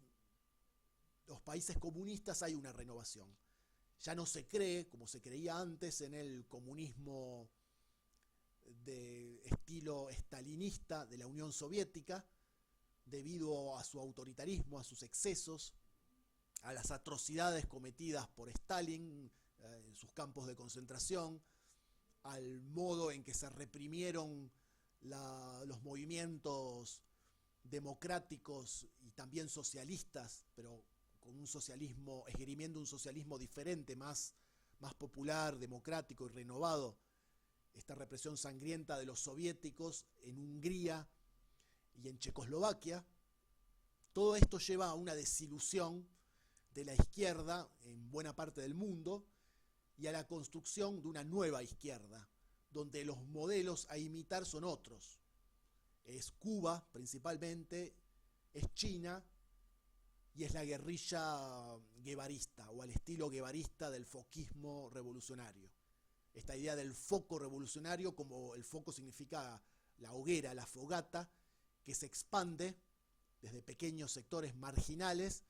países comunistas hay una renovación. Ya no se cree, como se creía antes, en el comunismo de estilo estalinista de la Unión Soviética, debido a su autoritarismo, a sus excesos, a las atrocidades cometidas por Stalin en sus campos de concentración, al modo en que se reprimieron los movimientos democráticos y también socialistas, pero con un socialismo, esgrimiendo un socialismo diferente, más popular, democrático y renovado. Esta represión sangrienta de los soviéticos en Hungría y en Checoslovaquia. Todo esto lleva a una desilusión de la izquierda en buena parte del mundo y a la construcción de una nueva izquierda, donde los modelos a imitar son otros. Es Cuba principalmente, es China y es la guerrilla guevarista o al estilo guevarista del foquismo revolucionario. Esta idea del foco revolucionario, como el foco significa la hoguera, la fogata, que se expande desde pequeños sectores marginales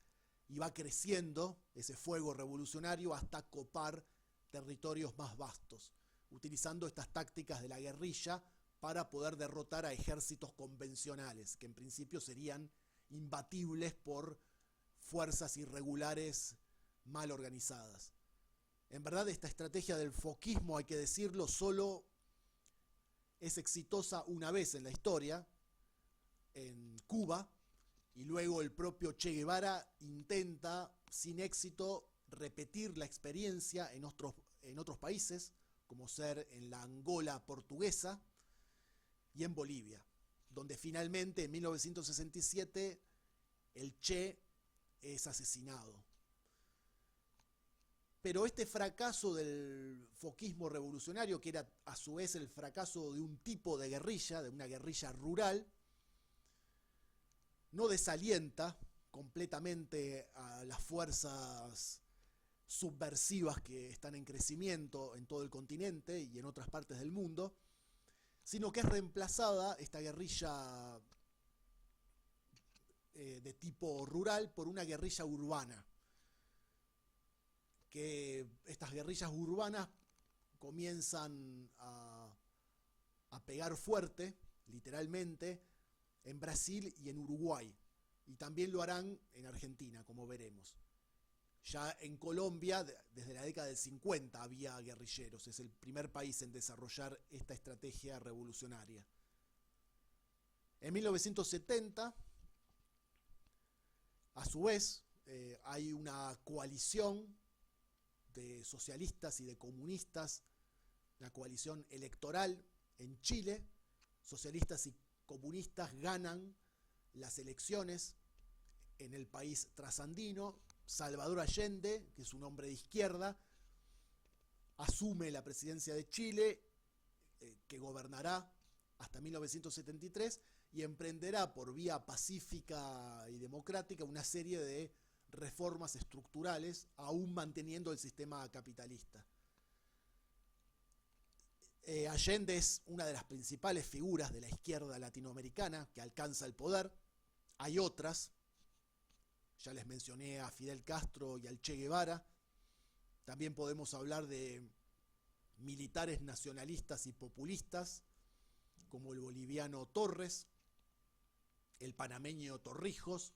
y va creciendo ese fuego revolucionario hasta copar territorios más vastos, utilizando estas tácticas de la guerrilla para poder derrotar a ejércitos convencionales, que en principio serían imbatibles por fuerzas irregulares mal organizadas. En verdad, esta estrategia del foquismo, hay que decirlo, solo es exitosa una vez en la historia, en Cuba, y luego el propio Che Guevara intenta, sin éxito, repetir la experiencia en otros países, como ser en la Angola portuguesa y en Bolivia, donde finalmente en 1967 el Che es asesinado. Pero este fracaso del foquismo revolucionario, que era a su vez el fracaso de un tipo de guerrilla, de una guerrilla rural, no desalienta completamente a las fuerzas subversivas que están en crecimiento en todo el continente y en otras partes del mundo, sino que es reemplazada esta guerrilla de tipo rural por una guerrilla urbana. Que estas guerrillas urbanas comienzan a pegar fuerte, literalmente, en Brasil y en Uruguay. Y también lo harán en Argentina, como veremos. Ya en Colombia, desde la década del 50 había guerrilleros. Es el primer país en desarrollar esta estrategia revolucionaria. En 1970, a su vez, hay una coalición de socialistas y de comunistas, una coalición electoral en Chile. Socialistas y comunistas ganan las elecciones en el país trasandino. Salvador Allende, que es un hombre de izquierda, asume la presidencia de Chile, que gobernará hasta 1973, y emprenderá por vía pacífica y democrática una serie de reformas estructurales, aún manteniendo el sistema capitalista. Allende es una de las principales figuras de la izquierda latinoamericana que alcanza el poder. Hay otras, ya les mencioné a Fidel Castro y al Che Guevara. También podemos hablar de militares nacionalistas y populistas, como el boliviano Torres, el panameño Torrijos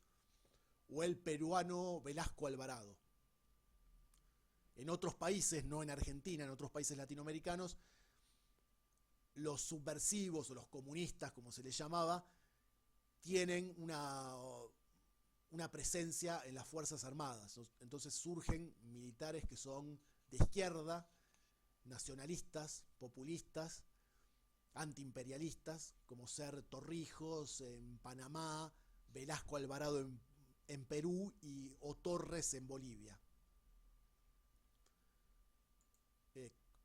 o el peruano Velasco Alvarado. En otros países, no en Argentina, en otros países latinoamericanos, los subversivos o los comunistas, como se les llamaba, tienen una presencia en las Fuerzas Armadas. Entonces surgen militares que son de izquierda, nacionalistas, populistas, antiimperialistas, como ser Torrijos en Panamá, Velasco Alvarado en Perú o Torres en Bolivia.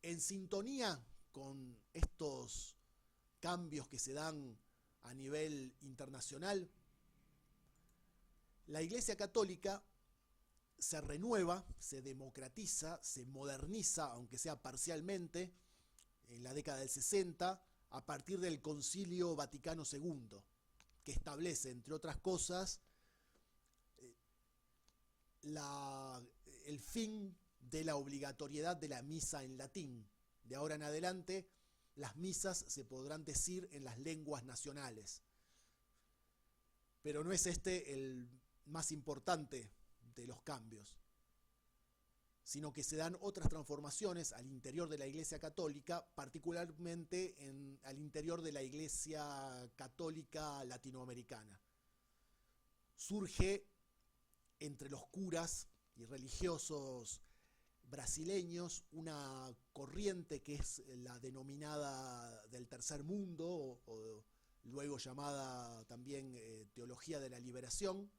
En sintonía con estos cambios que se dan a nivel internacional, la Iglesia Católica se renueva, se democratiza, se moderniza, aunque sea parcialmente, en la década del 60, a partir del Concilio Vaticano II, que establece, entre otras cosas, el fin de la obligatoriedad de la misa en latín. De ahora en adelante, las misas se podrán decir en las lenguas nacionales. Pero no es este el más importante de los cambios, sino que se dan otras transformaciones al interior de la Iglesia Católica, particularmente al interior de la Iglesia Católica latinoamericana. Surge entre los curas y religiosos brasileños una corriente que es la denominada del tercer mundo, o luego llamada también teología de la liberación,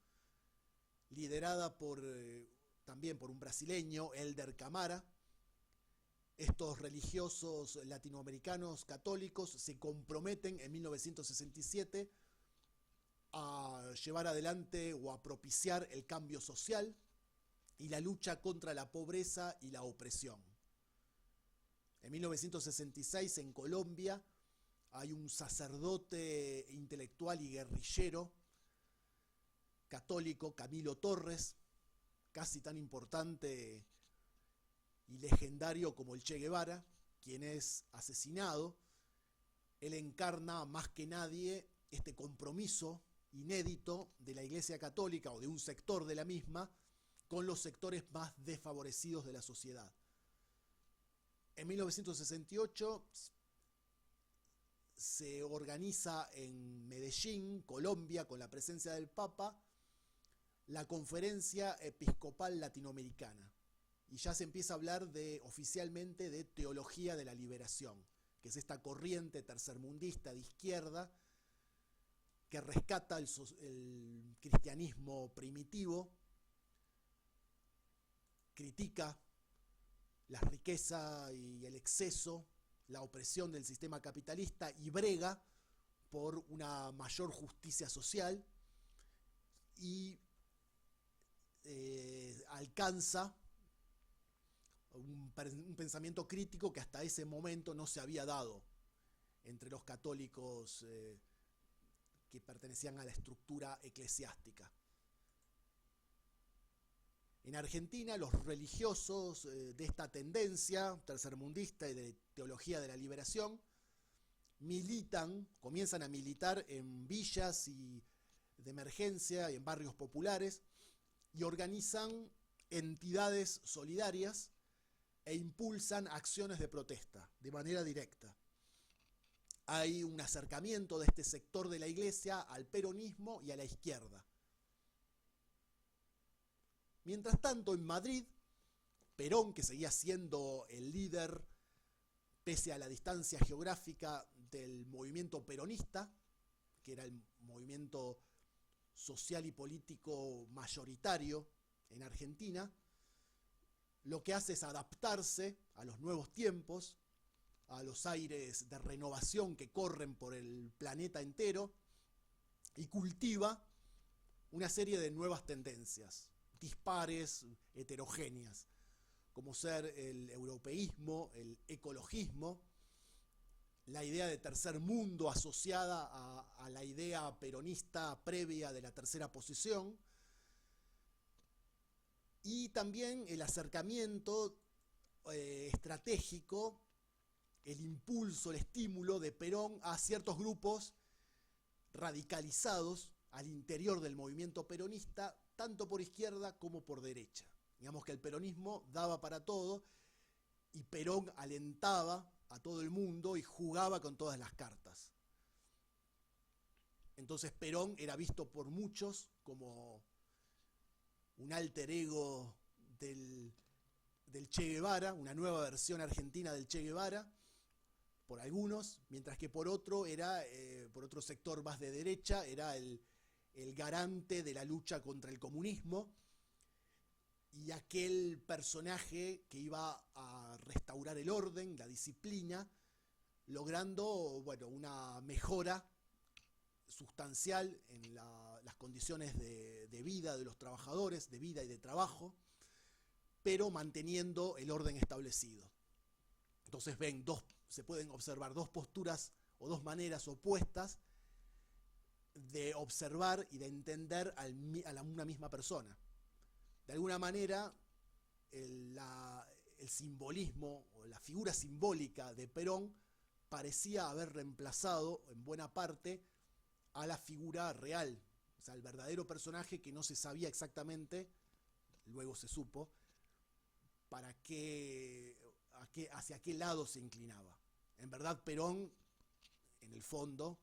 liderada también por un brasileño, Helder Camara. Estos religiosos latinoamericanos católicos se comprometen en 1967 a llevar adelante o a propiciar el cambio social y la lucha contra la pobreza y la opresión. En 1966, en Colombia, hay un sacerdote intelectual y guerrillero católico, Camilo Torres, casi tan importante y legendario como el Che Guevara, quien es asesinado. Él encarna más que nadie este compromiso inédito de la Iglesia Católica o de un sector de la misma con los sectores más desfavorecidos de la sociedad. En 1968 se organiza en Medellín, Colombia, con la presencia del Papa, la Conferencia Episcopal Latinoamericana. Y ya se empieza a hablar oficialmente de teología de la liberación, que es esta corriente tercermundista de izquierda que rescata el cristianismo primitivo, critica la riqueza y el exceso, la opresión del sistema capitalista y brega por una mayor justicia social y alcanza un pensamiento crítico que hasta ese momento no se había dado entre los católicos que pertenecían a la estructura eclesiástica. En Argentina, los religiosos de esta tendencia tercermundista y de teología de la liberación comienzan a militar en villas y de emergencia y en barrios populares y organizan entidades solidarias e impulsan acciones de protesta de manera directa. Hay un acercamiento de este sector de la Iglesia al peronismo y a la izquierda. Mientras tanto, en Madrid, Perón, que seguía siendo el líder, pese a la distancia geográfica del movimiento peronista, que era el movimiento social y político mayoritario en Argentina, lo que hace es adaptarse a los nuevos tiempos, a los aires de renovación que corren por el planeta entero, y cultiva una serie de nuevas tendencias, dispares, heterogéneas, como ser el europeísmo, el ecologismo, la idea de tercer mundo asociada a la idea peronista previa de la tercera posición, y también el acercamiento estratégico, el impulso, el estímulo de Perón a ciertos grupos radicalizados al interior del movimiento peronista, tanto por izquierda como por derecha. Digamos que el peronismo daba para todo y Perón alentaba a todo el mundo y jugaba con todas las cartas. Entonces Perón era visto por muchos como un alter ego del Che Guevara, una nueva versión argentina del Che Guevara, por algunos, mientras que por otro sector más de derecha, era el garante de la lucha contra el comunismo y aquel personaje que iba a restaurar el orden, la disciplina, logrando, bueno, una mejora sustancial en las condiciones de vida de los trabajadores, de vida y de trabajo, pero manteniendo el orden establecido. Entonces se pueden observar dos posturas o dos maneras opuestas de observar y de entender a una misma persona. De alguna manera, el simbolismo o la figura simbólica de Perón parecía haber reemplazado en buena parte a la figura real, o sea, el verdadero personaje que no se sabía exactamente, luego se supo, hacia qué lado se inclinaba. En verdad, Perón, en el fondo,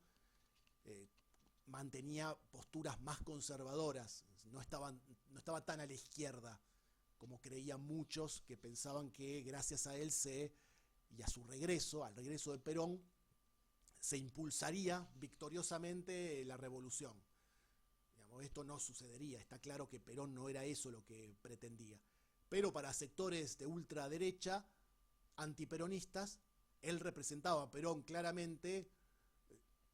mantenía posturas más conservadoras, no estaba tan a la izquierda como creían muchos que pensaban que gracias a él y a su regreso, al regreso de Perón, se impulsaría victoriosamente la revolución. Digamos, esto no sucedería, está claro que Perón no era eso lo que pretendía. Pero para sectores de ultraderecha, antiperonistas, él representaba a Perón claramente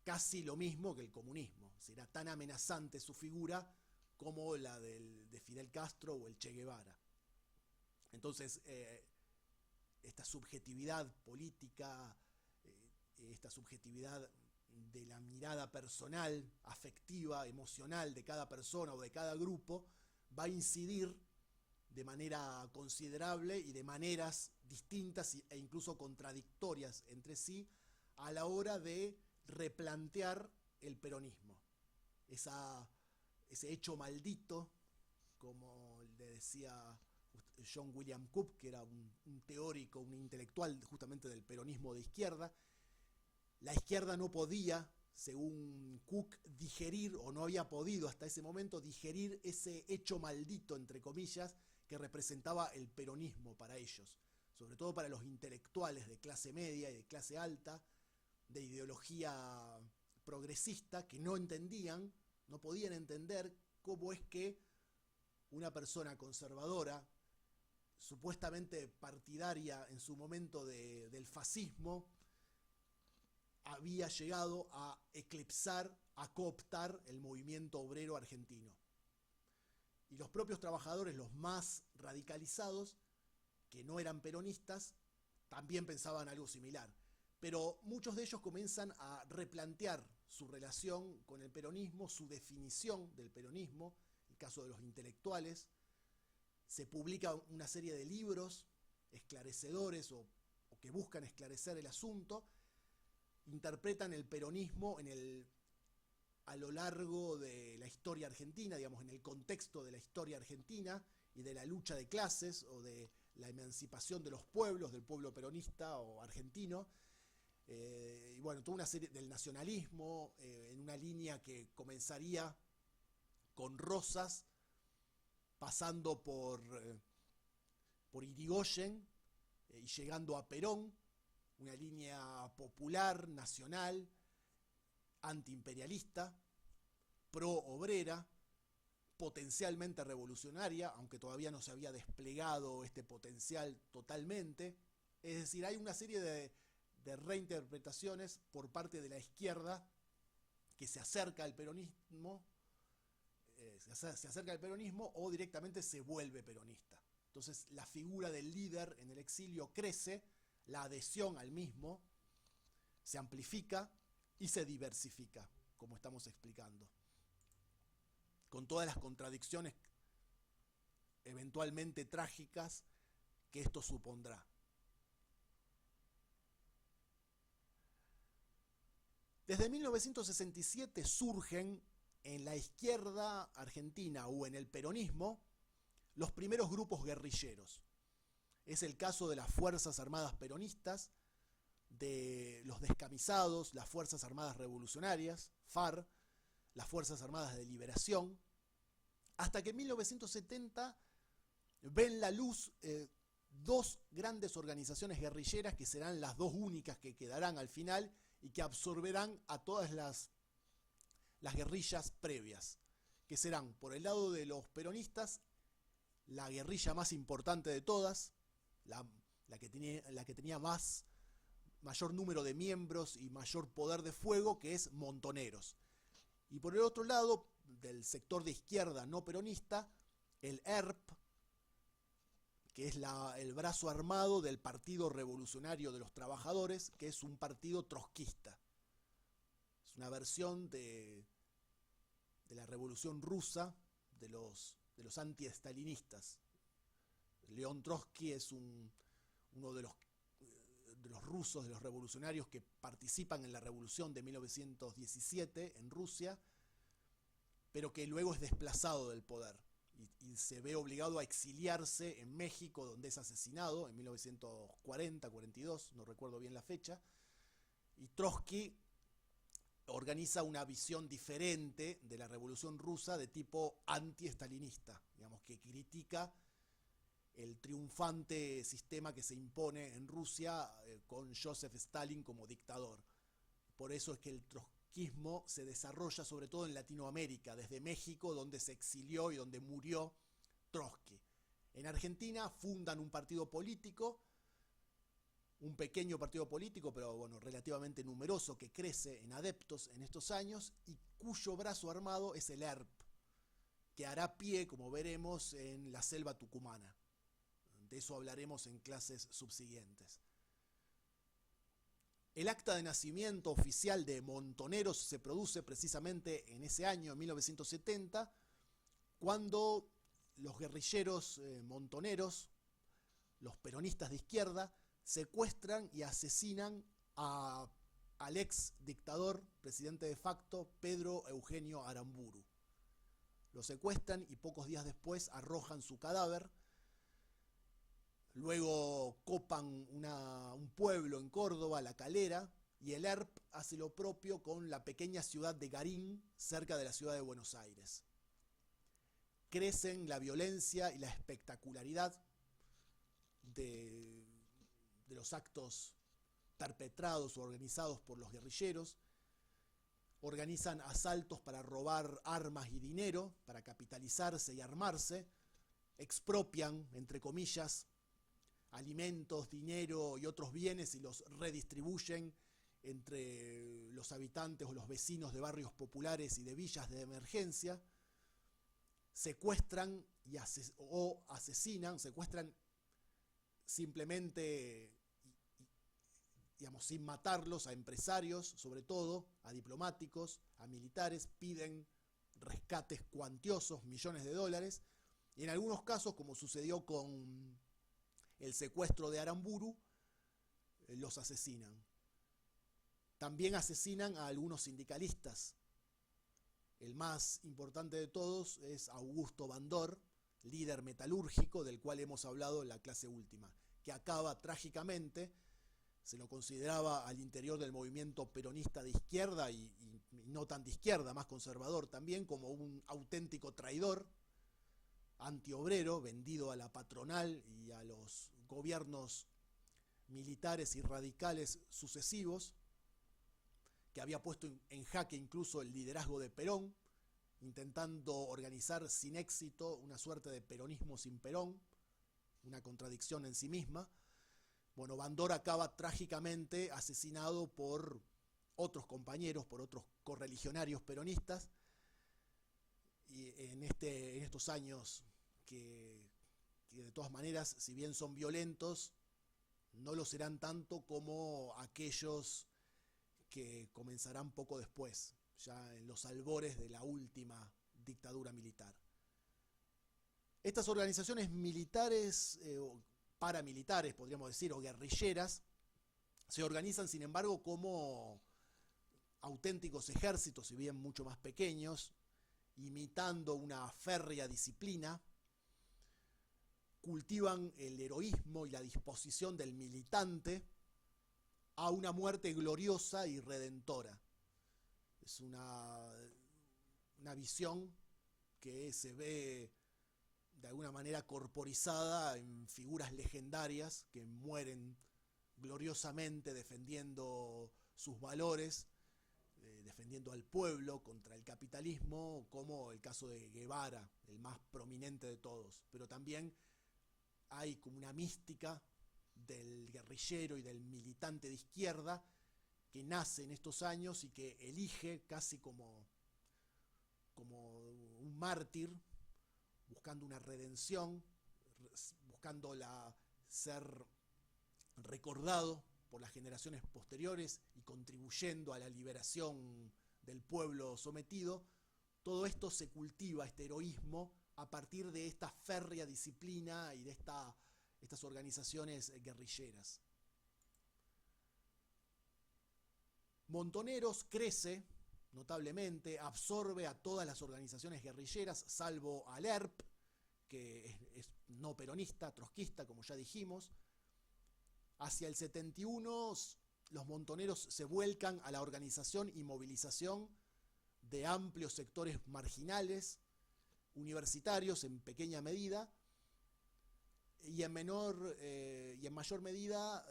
casi lo mismo que el comunismo. Era tan amenazante su figura como la de Fidel Castro o el Che Guevara. Entonces, esta subjetividad política, esta subjetividad de la mirada personal, afectiva, emocional de cada persona o de cada grupo, va a incidir de manera considerable y de maneras distintas e incluso contradictorias entre sí a la hora de replantear el peronismo. Ese hecho maldito, como le decía John William Cook, que era un teórico, un intelectual justamente del peronismo de izquierda. La izquierda no podía, según Cook, digerir, o no había podido hasta ese momento digerir ese hecho maldito, entre comillas, que representaba el peronismo para ellos, sobre todo para los intelectuales de clase media y de clase alta, de ideología progresista, que no entendían, no podían entender cómo es que una persona conservadora, supuestamente partidaria en su momento del fascismo, había llegado a eclipsar, a cooptar el movimiento obrero argentino. Y los propios trabajadores, los más radicalizados, que no eran peronistas, también pensaban algo similar. Pero muchos de ellos comienzan a replantear su relación con el peronismo, su definición del peronismo, el caso de los intelectuales. Se publica una serie de libros esclarecedores o que buscan esclarecer el asunto, interpretan el peronismo a lo largo de la historia argentina, digamos, en el contexto de la historia argentina, y de la lucha de clases o de la emancipación de los pueblos, del pueblo peronista o argentino. Y bueno, toda una serie del nacionalismo, en una línea que comenzaría con Rosas, pasando por Irigoyen y llegando a Perón, una línea popular, nacional, antiimperialista, pro-obrera, potencialmente revolucionaria, aunque todavía no se había desplegado este potencial totalmente. Es decir, hay una serie de reinterpretaciones por parte de la izquierda que se acerca al peronismo, se acerca al peronismo o directamente se vuelve peronista. Entonces la figura del líder en el exilio crece, la adhesión al mismo se amplifica y se diversifica, como estamos explicando, con todas las contradicciones eventualmente trágicas que esto supondrá. Desde 1967 surgen en la izquierda argentina o en el peronismo los primeros grupos guerrilleros. Es el caso de las Fuerzas Armadas Peronistas, de los Descamisados, las Fuerzas Armadas Revolucionarias, FARC, las Fuerzas Armadas de Liberación, hasta que en 1970 ven la luz dos grandes organizaciones guerrilleras que serán las dos únicas que quedarán al final y que absorberán a todas las guerrillas previas, que serán, por el lado de los peronistas, la guerrilla más importante de todas, la que tenía mayor número de miembros y mayor poder de fuego, que es Montoneros. Y por el otro lado, del sector de izquierda no peronista, el ERP, que es el brazo armado del Partido Revolucionario de los Trabajadores, que es un partido trotskista. Es una versión de la Revolución Rusa, de los anti-estalinistas. León Trotsky es uno de los rusos, de los revolucionarios que participan en la revolución de 1917 en Rusia, pero que luego es desplazado del poder y se ve obligado a exiliarse en México, donde es asesinado en 1940-42, no recuerdo bien la fecha, y Trotsky organiza una visión diferente de la revolución rusa de tipo anti-estalinista, digamos, que critica el triunfante sistema que se impone en Rusia con Joseph Stalin como dictador. Por eso es que el trotskismo se desarrolla sobre todo en Latinoamérica, desde México, donde se exilió y donde murió Trotsky. En Argentina fundan un partido político, un pequeño partido político, pero bueno, relativamente numeroso, que crece en adeptos en estos años y cuyo brazo armado es el ERP, que hará pie, como veremos, en la selva tucumana. De eso hablaremos en clases subsiguientes. El acta de nacimiento oficial de Montoneros se produce precisamente en ese año, en 1970, cuando los guerrilleros montoneros, los peronistas de izquierda, secuestran y asesinan al ex dictador, presidente de facto, Pedro Eugenio Aramburu. Lo secuestran y pocos días después arrojan su cadáver. Luego copan un pueblo en Córdoba, La Calera, y el ERP hace lo propio con la pequeña ciudad de Garín, cerca de la ciudad de Buenos Aires. Crecen la violencia y la espectacularidad de los actos perpetrados o organizados por los guerrilleros. Organizan asaltos para robar armas y dinero, para capitalizarse y armarse. Expropian, entre comillas, alimentos, dinero y otros bienes y los redistribuyen entre los habitantes o los vecinos de barrios populares y de villas de emergencia. Secuestran o asesinan, secuestran simplemente, digamos, sin matarlos, a empresarios, sobre todo, a diplomáticos, a militares, piden rescates cuantiosos, millones de dólares, y en algunos casos, como sucedió con el secuestro de Aramburu, los asesinan. También asesinan a algunos sindicalistas. El más importante de todos es Augusto Bandor, líder metalúrgico del cual hemos hablado en la clase última, que acaba trágicamente. Se lo consideraba al interior del movimiento peronista de izquierda y no tan de izquierda, más conservador también, como un auténtico traidor, antiobrero, vendido a la patronal y a los gobiernos militares y radicales sucesivos, que había puesto en jaque incluso el liderazgo de Perón, intentando organizar sin éxito una suerte de peronismo sin Perón, una contradicción en sí misma. Bueno, Bandor acaba trágicamente asesinado por otros compañeros, por otros correligionarios peronistas, y en estos años que de todas maneras, si bien son violentos, no lo serán tanto como aquellos que comenzarán poco después, ya en los albores de la última dictadura militar. Estas organizaciones militares, paramilitares, podríamos decir, o guerrilleras, se organizan, sin embargo, como auténticos ejércitos, si bien mucho más pequeños, imitando una férrea disciplina, cultivan el heroísmo y la disposición del militante a una muerte gloriosa y redentora. Es una visión que se ve de alguna manera corporizada en figuras legendarias que mueren gloriosamente defendiendo sus valores, defendiendo al pueblo contra el capitalismo, como el caso de Guevara, el más prominente de todos. Pero también hay como una mística del guerrillero y del militante de izquierda que nace en estos años y que elige casi como un mártir, buscando una redención, buscando ser recordado por las generaciones posteriores y contribuyendo a la liberación del pueblo sometido. Todo esto se cultiva, este heroísmo, a partir de esta férrea disciplina y de estas organizaciones guerrilleras. Montoneros crece notablemente, absorbe a todas las organizaciones guerrilleras, salvo al ERP, que es no peronista, trotskista, como ya dijimos. Hacia el 71, los montoneros se vuelcan a la organización y movilización de amplios sectores marginales, universitarios en pequeña medida, y en mayor medida,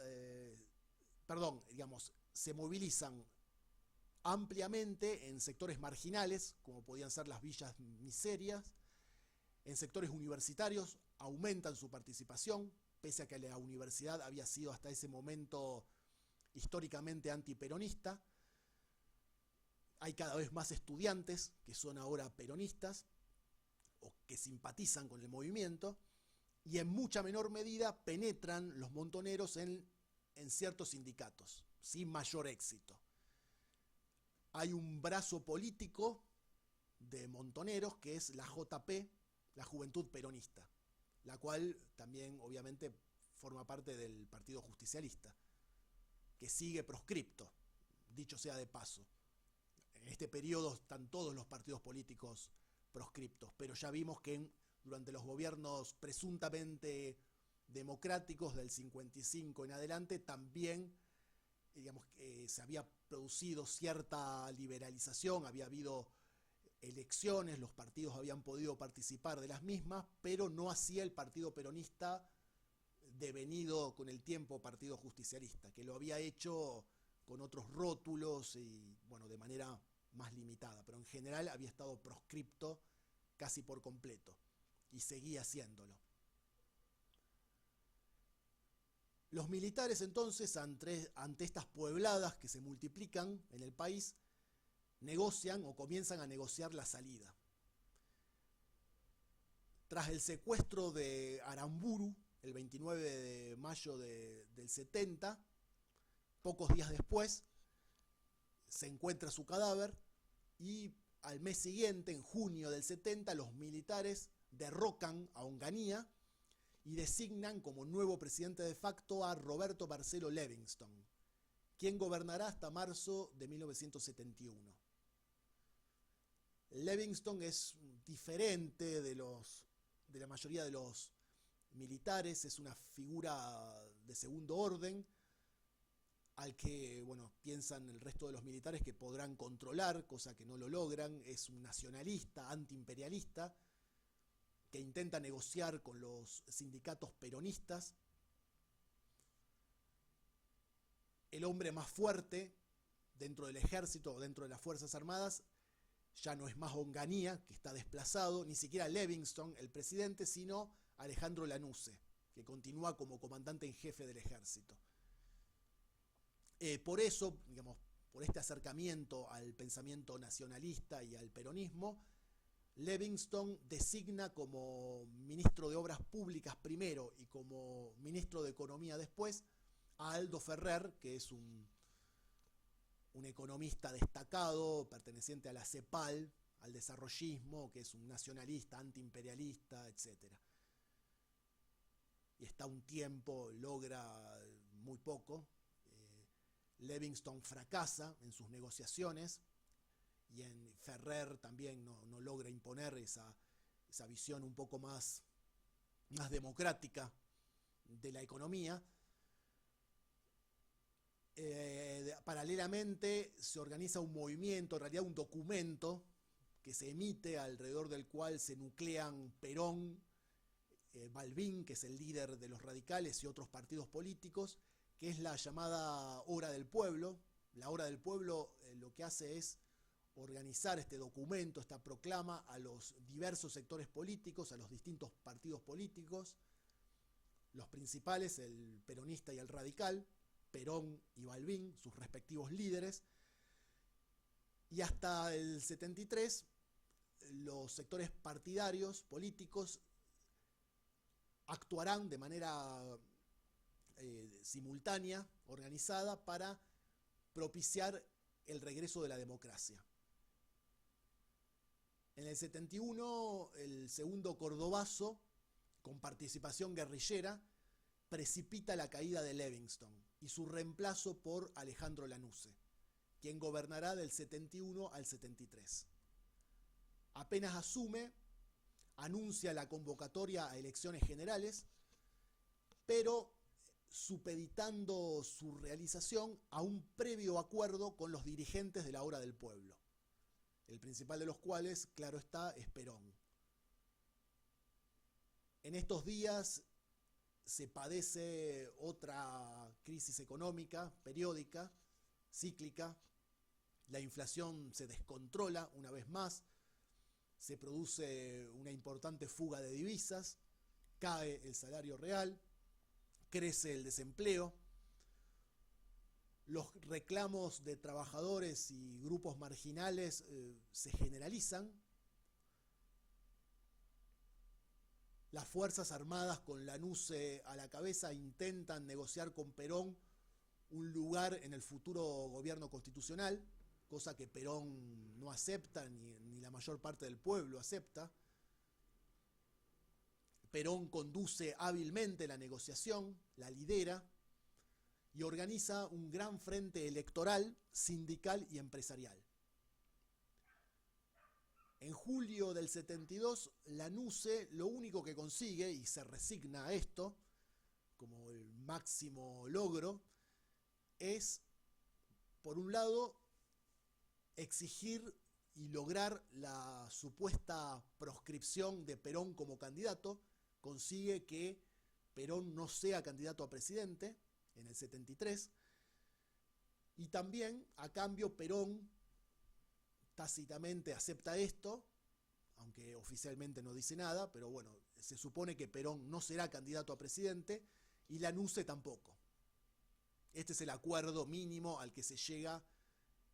se movilizan ampliamente en sectores marginales, como podían ser las villas miserias. En sectores universitarios aumentan su participación, pese a que la universidad había sido hasta ese momento históricamente antiperonista. Hay cada vez más estudiantes que son ahora peronistas o que simpatizan con el movimiento, y en mucha menor medida penetran los montoneros en ciertos sindicatos, sin mayor éxito. Hay un brazo político de montoneros que es la JP, la Juventud Peronista, la cual también obviamente forma parte del Partido Justicialista, que sigue proscripto, dicho sea de paso. En este periodo están todos los partidos políticos proscriptos, pero ya vimos que durante los gobiernos presuntamente democráticos del 55 en adelante también, se había producido cierta liberalización, había habido elecciones, los partidos habían podido participar de las mismas, pero no hacía el Partido Peronista, devenido con el tiempo Partido Justicialista, que lo había hecho con otros rótulos y de manera más limitada, pero en general había estado proscripto casi por completo y seguía haciéndolo. Los militares entonces, ante estas puebladas que se multiplican en el país, negocian o comienzan a negociar la salida. Tras el secuestro de Aramburu, el 29 de mayo del 70, pocos días después, se encuentra su cadáver y al mes siguiente, en junio del 70, los militares derrocan a Onganía y designan como nuevo presidente de facto a Roberto Barcelo Livingston, quien gobernará hasta marzo de 1971. Livingston es diferente de los de la mayoría de los militares, es una figura de segundo orden al que, bueno, piensan el resto de los militares que podrán controlar, cosa que no lo logran. Es un nacionalista, antiimperialista, que intenta negociar con los sindicatos peronistas. El hombre más fuerte dentro del ejército o dentro de las Fuerzas Armadas ya no es más Onganía, que está desplazado, ni siquiera Livingston, el presidente, sino Alejandro Lanusse, que continúa como comandante en jefe del ejército. Por eso, digamos, por este acercamiento al pensamiento nacionalista y al peronismo, Livingston designa como ministro de Obras Públicas primero y como ministro de Economía después a Aldo Ferrer, que es un economista destacado, perteneciente a la CEPAL, al desarrollismo, que es un nacionalista, antiimperialista, etc. Y está un tiempo, logra muy poco. Livingston fracasa en sus negociaciones y en Ferrer también no logra imponer esa visión un poco más democrática de la economía. Paralelamente se organiza un movimiento, en realidad un documento que se emite alrededor del cual se nuclean Perón, Balbín, que es el líder de los radicales, y otros partidos políticos, que es la llamada Hora del Pueblo. La Hora del Pueblo lo que hace es organizar este documento, esta proclama a los diversos sectores políticos, a los distintos partidos políticos, los principales, el peronista y el radical, Perón y Balbín, sus respectivos líderes, y hasta el 73 los sectores partidarios, políticos, actuarán de manera simultánea, organizada, para propiciar el regreso de la democracia. En el 71, el segundo Cordobazo, con participación guerrillera, precipita la caída de Livingston y su reemplazo por Alejandro Lanusse, quien gobernará del 71 al 73. Apenas asume, anuncia la convocatoria a elecciones generales, pero supeditando su realización a un previo acuerdo con los dirigentes de la Hora del Pueblo, el principal de los cuales, claro está, es Perón. En estos días se padece otra crisis económica periódica, cíclica. La inflación se descontrola una vez más, se produce una importante fuga de divisas, cae el salario real, crece el desempleo, los reclamos de trabajadores y grupos marginales se generalizan. Las Fuerzas Armadas, con Lanusse a la cabeza, intentan negociar con Perón un lugar en el futuro gobierno constitucional, cosa que Perón no acepta, ni la mayor parte del pueblo acepta. Perón conduce hábilmente la negociación, la lidera, y organiza un gran frente electoral, sindical y empresarial. En julio del 72, Lanusse lo único que consigue, y se resigna a esto como el máximo logro, es, por un lado, exigir y lograr la supuesta proscripción de Perón como candidato. Consigue que Perón no sea candidato a presidente en el 73, y también, a cambio, Perón tácitamente acepta esto, aunque oficialmente no dice nada, pero bueno, se supone que Perón no será candidato a presidente y Lanusse tampoco. Este es el acuerdo mínimo al que se llega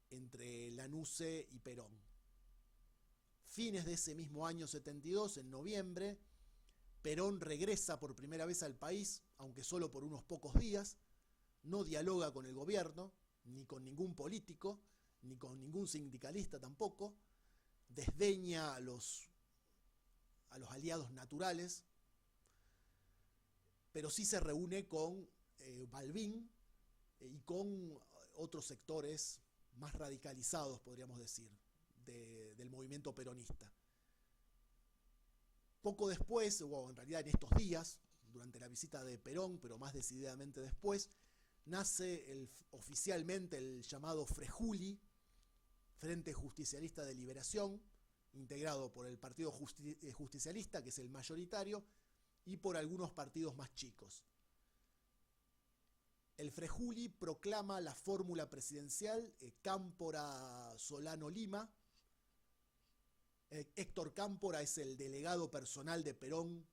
entre Lanusse y Perón. Fines de ese mismo año 72, en noviembre, Perón regresa por primera vez al país, aunque solo por unos pocos días. No dialoga con el gobierno, ni con ningún político, ni con ningún sindicalista tampoco. Desdeña a los aliados naturales, pero sí se reúne con Balbín y con otros sectores más radicalizados, podríamos decir, del movimiento peronista. Poco después, o en realidad en estos días, durante la visita de Perón, pero más decididamente después, nace oficialmente el llamado Frejuli, Frente Justicialista de Liberación, integrado por el Partido Justicialista, que es el mayoritario, y por algunos partidos más chicos. El Frejuli proclama la fórmula presidencial Cámpora Solano Lima. Héctor Cámpora es el delegado personal de Perón,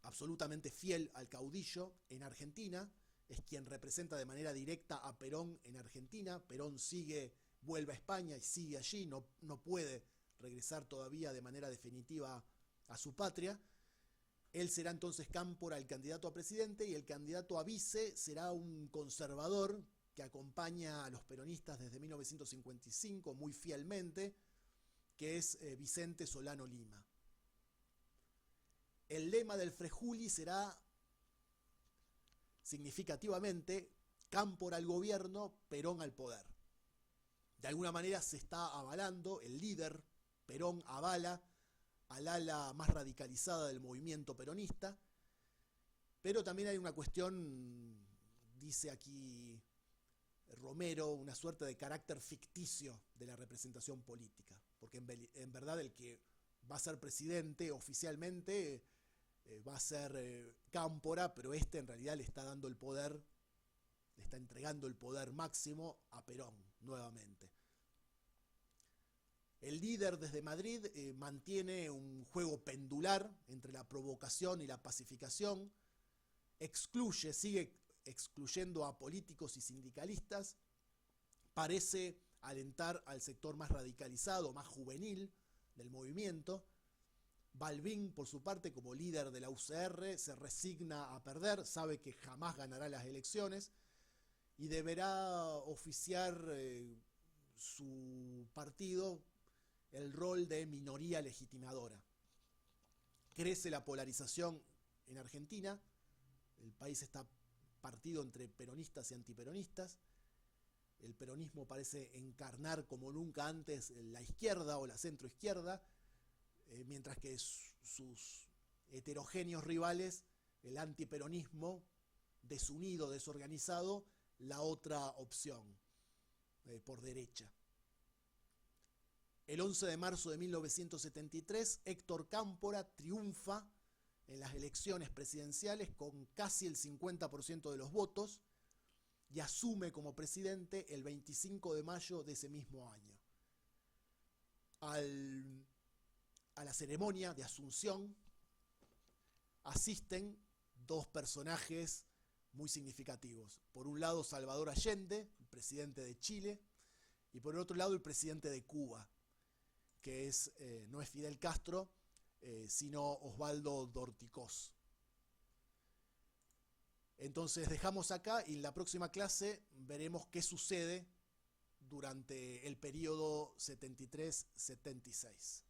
absolutamente fiel al caudillo en Argentina, es quien representa de manera directa a Perón en Argentina. Perón vuelve a España y sigue allí, no puede regresar todavía de manera definitiva a su patria. Él será entonces Cámpora el candidato a presidente, y el candidato a vice será un conservador que acompaña a los peronistas desde 1955 muy fielmente, que es Vicente Solano Lima. El lema del Frejuli será significativamente Cámpora al gobierno, Perón al poder. De alguna manera se está avalando, el líder Perón avala al ala más radicalizada del movimiento peronista, pero también hay una cuestión, dice aquí Romero, una suerte de carácter ficticio de la representación política, porque en verdad el que va a ser presidente oficialmente va a ser Cámpora, pero en realidad le está dando el poder, le está entregando el poder máximo a Perón nuevamente. El líder desde Madrid mantiene un juego pendular entre la provocación y la pacificación, sigue excluyendo a políticos y sindicalistas, parece alentar al sector más radicalizado, más juvenil del movimiento. Balbín, por su parte, como líder de la UCR, se resigna a perder, sabe que jamás ganará las elecciones y deberá oficiar su partido el rol de minoría legitimadora. Crece la polarización en Argentina, el país está partido entre peronistas y antiperonistas, el peronismo parece encarnar como nunca antes la izquierda o la centroizquierda, mientras que sus heterogéneos rivales, el antiperonismo, desunido, desorganizado, la otra opción, por derecha. El 11 de marzo de 1973, Héctor Cámpora triunfa en las elecciones presidenciales con casi el 50% de los votos y asume como presidente el 25 de mayo de ese mismo año. A la ceremonia de asunción asisten dos personajes muy significativos. Por un lado, Salvador Allende, el presidente de Chile, y por el otro lado, el presidente de Cuba, que no es Fidel Castro, sino Osvaldo Dorticós. Entonces dejamos acá y en la próxima clase veremos qué sucede durante el periodo 73-76.